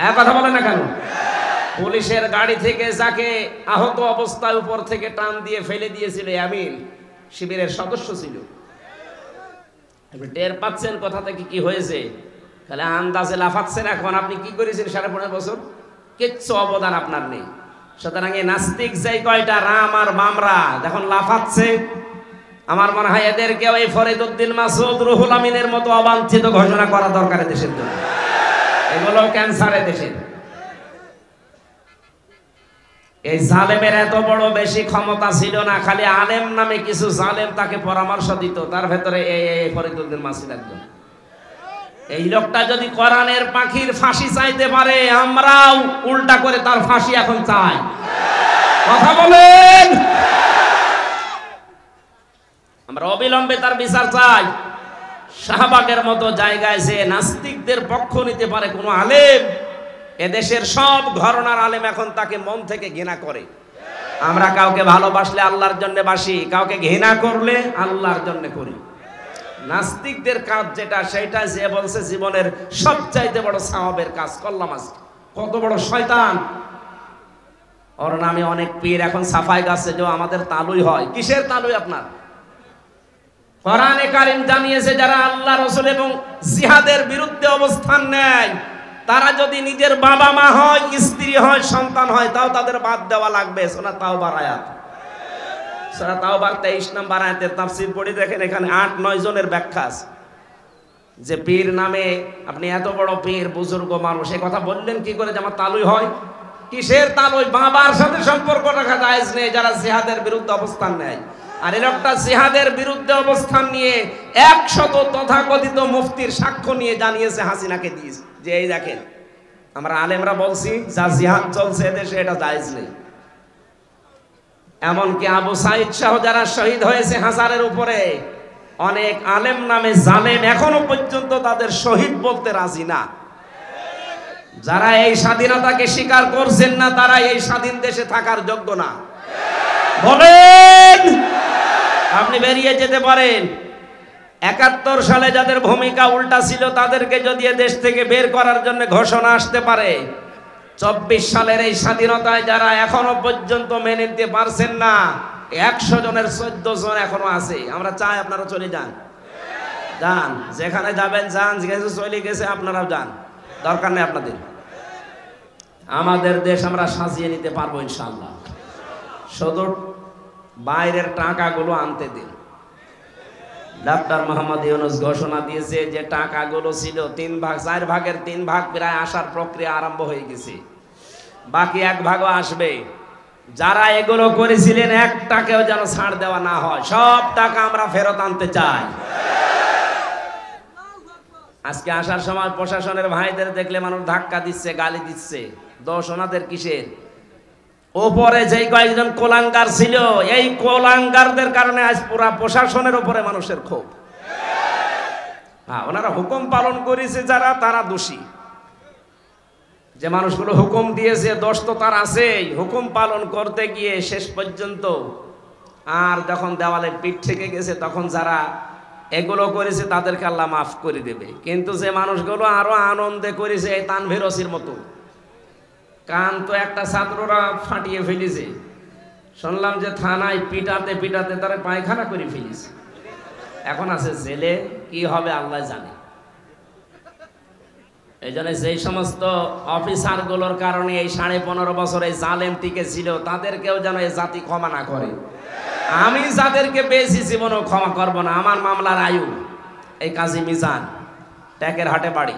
এক কথা বলে না কেন? পুলিশের গাড়ি থেকে যাকে আহত অবস্থায় উপর থেকে টান দিয়ে ফেলে দিয়েছিল আমিন, শিবিরের সদস্য ছিল। টের পাচ্ছেন কথা থেকে কি হয়েছে? তাহলে আন্দাজে লাফাচ্ছেন। এখন আপনি কি করেছেন 15.5 বছর? কিচ্ছু অবদান আপনার নেই। সুতরাং এই নাস্তিক যেই কয়টা রাম আর বামরা যখন লাফাচ্ছে, আমার মনে হয় এদেরকেও এই ফরিদউদ্দিন মাসুদ, রুহুল আমিনের মতো অবাঞ্ছিত ঘোষণা করা দরকার দেশের জন্য। এগুলো ক্যান্সারে দেশের। এই জালেমের এত বড় বেশি ক্ষমতা ছিল না, খালি আলেম নামে কিছু জালেম তাকে পরামর্শ দিত, তার ভেতরে এই ফরিদুদ্দিন মাসিদ একজন। এই লোকটা যদি কোরআনের পাখির ফাঁসি চাইতে পারে, আমরাও উল্টা করে তার ফাঁসি এখন চাই। কথা বলেন, আমরা অবিলম্বে তার বিচার চাই। শাহবাগের মতো জায়গায় যে নাস্তিকদের পক্ষ নিতে পারে কোন আলেম, এদেশের সব ঘরানার আলেম এখন তাকে মন থেকে ঘৃণা করে। আমরা কাউকে ভালোবাসলে আল্লাহর জন্য বাসি, কাউকে ঘৃণা করলে আল্লাহর জন্য করি। নাস্তিকদের কাজ যেটা, সেটা যে বলছে জীবনের সবচাইতে বড় সওয়াবের কাজ করলাম আজকে। কত বড় শয়তান! ওর নামে অনেক পীর এখন সাফাই গাছে যে আমাদের তালুই হয়। কিসের তালুই আপনার? কোরআনে কারীম জানিয়েছে যারা আল্লাহ রাসূল এবং জিহাদের বিরুদ্ধে অবস্থান নেয়, তারা যদি নিজের বাবা মা হয়, স্ত্রী হয়, সন্তান হয়, তাও তাদের বাদ দেওয়া লাগবে। সূরা তাওবার আয়াত, সূরা তাওবার 23 নম্বর আয়াতের তাফসীর পড়ে দেখেন, এখানে 8-9 জনের ব্যাখ্যা আছে। যে পীর নামে আপনি এত বড় পীর, বুজুর্গ মানুষ, এই কথা বললেন কি করে যে আমার তালুই হয়? কিসের তালুই? বাবার সাথে সম্পর্ক রাখা জায়েজ নেই যারা জিহাদের বিরুদ্ধে অবস্থান নেয়। আর এই লোকটা জিহাদের বিরুদ্ধে অবস্থান নিয়ে 100 তথাকথিত মুফতির সাক্ষ্য নিয়ে জানিয়েছে হাসিনাকে দিয়েছে যে এই দেখেন আমরা আলেমরা বলছি যা জিহাদ চলছে দেশে এটা জায়েজ নেই। এমনকি আবু সাইদ সহ যারা শহীদ হয়েছে হাজারের উপরে, অনেক আলেম নামে জালেম এখনো পর্যন্ত তাদের শহীদ বলতে রাজি না। যারা এই স্বাধীনতাকে স্বীকার করছেন না, তারা এই স্বাধীন দেশে থাকার যোগ্য না। বলেন, আপনি বেরিয়ে যেতে পারেন। 71 সালে যাদের ভূমিকা উল্টা ছিল, তাদেরকে যদি দেশ থেকে বের করার জন্য ঘোষণা আসতে পারে, 24 সালের এই স্বাধীনতায় যারা এখনো পর্যন্ত মেনে নিতে পারছেন না, 100 জনের 14 জন এখনো আছে। আমরা চাই আপনারা চলে যান, যান, যেখানে যাবেন যান, যেখানে চলে গেছে আপনারাও যান, দরকার নেই আপনাদের। আমাদের দেশ আমরা সাজিয়ে নিতে পারবো ইনশাআল্লাহ। শুধু বাইরের টাকাগুলো আনতে দিন। ডক্টর মোহাম্মদ ইউনূস ঘোষণা দিয়েছে যে টাকাগুলো ছিল 3 ভাগ, 4 ভাগের 3 ভাগ প্রায় আসার প্রক্রিয়া আরম্ভ হয়ে গেছে, বাকি 1 ভাগও আসবে। যারা এগুলো করেছিলেন 1 টাকাও যেন ছাড় দেওয়া না হয়, সব টাকা আমরা ফেরত আনতে চাই। আজকে আসার সময় প্রশাসনের ভাইদের দেখলে মানুষ ধাক্কা দিচ্ছে, গালি দিচ্ছে, দোষ ওনাদের কিসের? ওপরে যেই কয়েকজন কোলাঙ্গার ছিল, এই কোলাঙ্গারদের কারণে আজ পুরা প্রশাসনের উপরে মানুষের ক্ষোভ। হ্যাঁ, ওনারা হুকুম পালন করেছে যারা, তারা দোষী। যে মানুষগুলো হুকুম দিয়েছে, দোষ তো তার আছেই। হুকুম পালন করতে গিয়ে শেষ পর্যন্ত আর যখন দেওয়ালে পিঠ থেকে গেছে, তখন যারা এগুলো করেছে তাদেরকে আল্লাহ মাফ করে দেবে। কিন্তু যে মানুষগুলো আরো আনন্দে করেছে, এই তানভীর ওসির মতো, কান তো একটা ছাত্ররা ফাটিয়ে ফেলেছে, শুনলাম যে থানায় পিটাতে পিটাতে তারা পায়খানা করে ফেলেছে, এখন আছে জেলে। কি হবে আল্লাহ জানে। এই জন্য যেই সমস্ত অফিসারগুলোর কারণে এই 15.5 বছর এই জালেম টিকে ছিল, তাদেরকেও যেন এই জাতি ক্ষমা না করে। আমি যাদেরকে পেয়েছি জীবনেও ক্ষমা করব না। আমার মামলার আয়ু এই কাজী মিজান, ট্যাকের হাটে বাড়ি,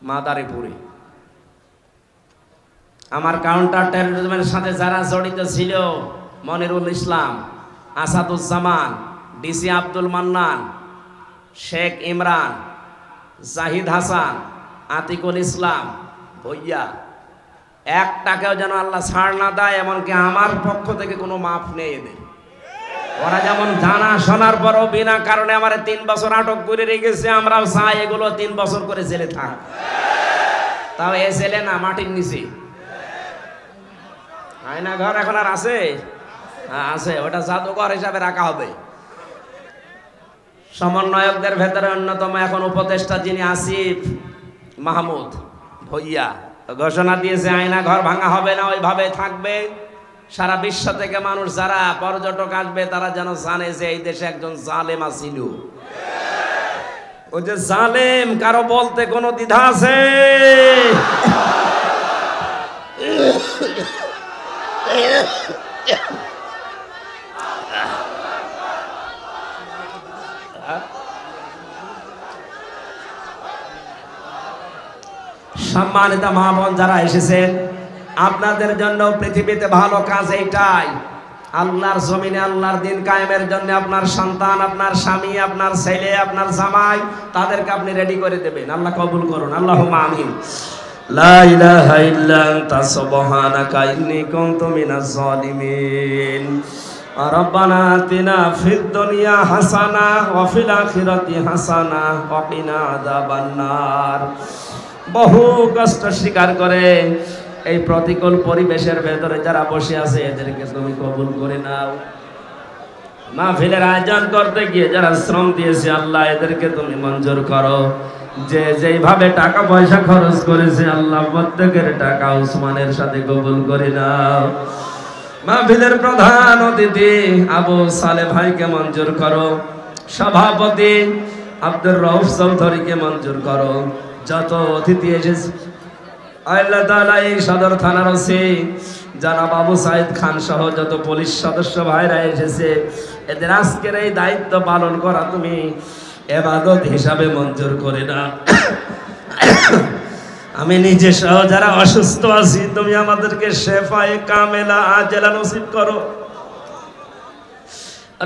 মাদারীপুরে। আমার কাউন্টার টেরোরিজমের সাথে যারা জড়িত ছিল, মনিরুল ইসলাম, আসাদুজ্জামান, ডিসি আব্দুল মান্নান, শেখ ইমরান, জাহিদ হাসান, আতিকুল ইসলাম, ভইয়া, 1 টাকাও যেন আল্লাহ ছাড় না দেয়। এমনকি আমার পক্ষ থেকে কোনো মাফ নেই এদের। ওরা যেমন জানা শোনার পরও বিনা কারণে আমার 3 বছর আটক করে রেখেছে, আমরাও চাই এগুলো 3 বছর করে জেলে থাক। তাও এ জেলে না, মাটির নিচে। আয়না ঘর এখন আর আছে? হ্যাঁ আছে, ওটা জাদুঘর হিসাবে রাখা হবে। সমন্বয়কদের ভেতরে অন্যতম এখন উপদেষ্টা যিনি আসিফ মাহমুদ ভইয়া ঘোষণা দিয়েছে আয়না ঘর ভাঙা হবে না, ওইভাবে থাকবে। সারা বিশ্ব থেকে মানুষ যারা পর্যটক আসবে, তারা যেন জানে যে এই দেশে একজন জালেম আছিল। ওই যে জালেম, কারো বলতে কোনো দ্বিধা আছে? সম্মানিত মা বোন যারা এসেছেন, আপনাদের জন্য পৃথিবীতে ভালো কাজ এইটাই, আল্লাহর জমিনে আল্লাহর দিন কায়েমের জন্য আপনার সন্তান, আপনার স্বামী, আপনার ছেলে, আপনার জামাই, তাদেরকে আপনি রেডি করে দেবেন। আল্লাহ কবুল করুন, আল্লাহুম্মা আমিন। লা ইলাহা ইল্লা আনতা সুবহানাকা ইন্নী কুনতু মিনাজ জালিমিন। রব্বানা আতিনা ফিদ দুনিয়া হাসানা ওয়া ফিল আখিরাতি হাসানা ওয়া কিনা আযাবান নার। বহু কষ্ট স্বীকার করে এই প্রতিকূল পরিবেশের ভেতরে যারা বসে আছে এদেরকে তুমি কবুল করে নাও। মাহফিলের আয়োজন করতে গিয়ে যারা শ্রম দিয়েছে আল্লাহ এদেরকে তুমি মঞ্জুর করো। যে যেইভাবে টাকা পয়সা খরচ করেছে আল্লাহ প্রত্যেকের টাকা উসমানের সাথে কবুল করে নাও। মাহফিলের প্রধান অতিথি আবু সালে ভাইকে মঞ্জুর করো। সভাপতি আব্দুর রউফ চৌধুরীকে মঞ্জুর করো। যত অতিথি এসেছে আল্লাহ তাআলা এই সদর থানার ওসি জনাব আবু সাইদ খান সহ যত পুলিশ সদস্য ভাইরা এসেছে এদের আজকের এই দায়িত্ব পালন করা তুমি ইবাদত হিসাবে মঞ্জুর করে নাও। আমি নিজে সহ যারা অসুস্থ আছি তুমি আমাদেরকে শেফায়ে কামেলা আজেলা নসিব করো।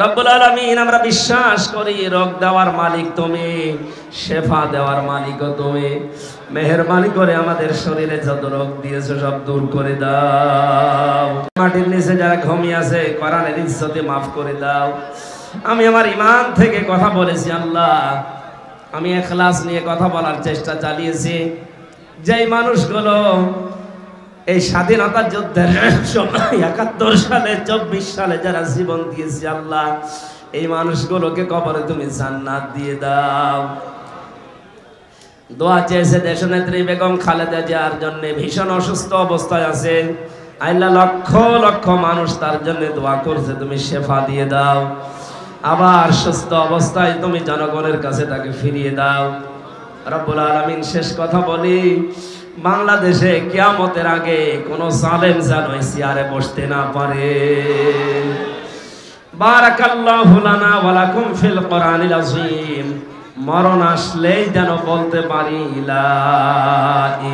রব্বুল আলামিন আমরা বিশ্বাস করি রোগ দেওয়ার মালিক তুমি, শেফা দেওয়ার মালিকও তুমি। মেহেরবানি করে আমাদের শরীরে যত রোগ দিয়েছো সব দূর করে দাও। মাটির নিচে যারা ঘুমিয়ে আছে কোরআনের ইজ্জতে মাফ করে দাও। আমি আমার ঈমান থেকে কথা বলেছি আল্লাহ, আমি ইখলাস নিয়ে কথা বলার চেষ্টা চালিয়েছি। যেই মানুষগুলো এই স্বাধীনতা যুদ্ধের সময় ৭১ সালে ২৪ সালে যারা জীবন দিয়েছে আল্লাহ এই মানুষগুলোকে কবরে তুমি জান্নাত দিয়ে দাও। দোয়া চেয়েছে দেশনেত্রী বেগম খালেদা জিয়ার জন্য, ভীষণ অসুস্থ অবস্থায় আছে আল্লাহ, লক্ষ লক্ষ মানুষ তার জন্য দোয়া করছে, তুমি শেফা দিয়ে দাও। আবার সুস্থ অবস্থায় তুমি জনগণের কাছে তাকে ফিরিয়ে দাও। রব্বুল আলামিন শেষ কথা বলি, বাংলাদেশে কিয়ামতের আগে কোন জালেম যেন চেয়ারে বসতে না পারে। বারাকাল্লাহু লানা ওয়া লাকুম ফিল কোরআনিল আযীম। মরণ আসলেই যেন বলতে পারি লা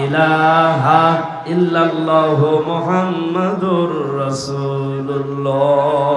ইলাহা ইল্লাল্লাহু মুহাম্মাদুর রাসূলুল্লাহ।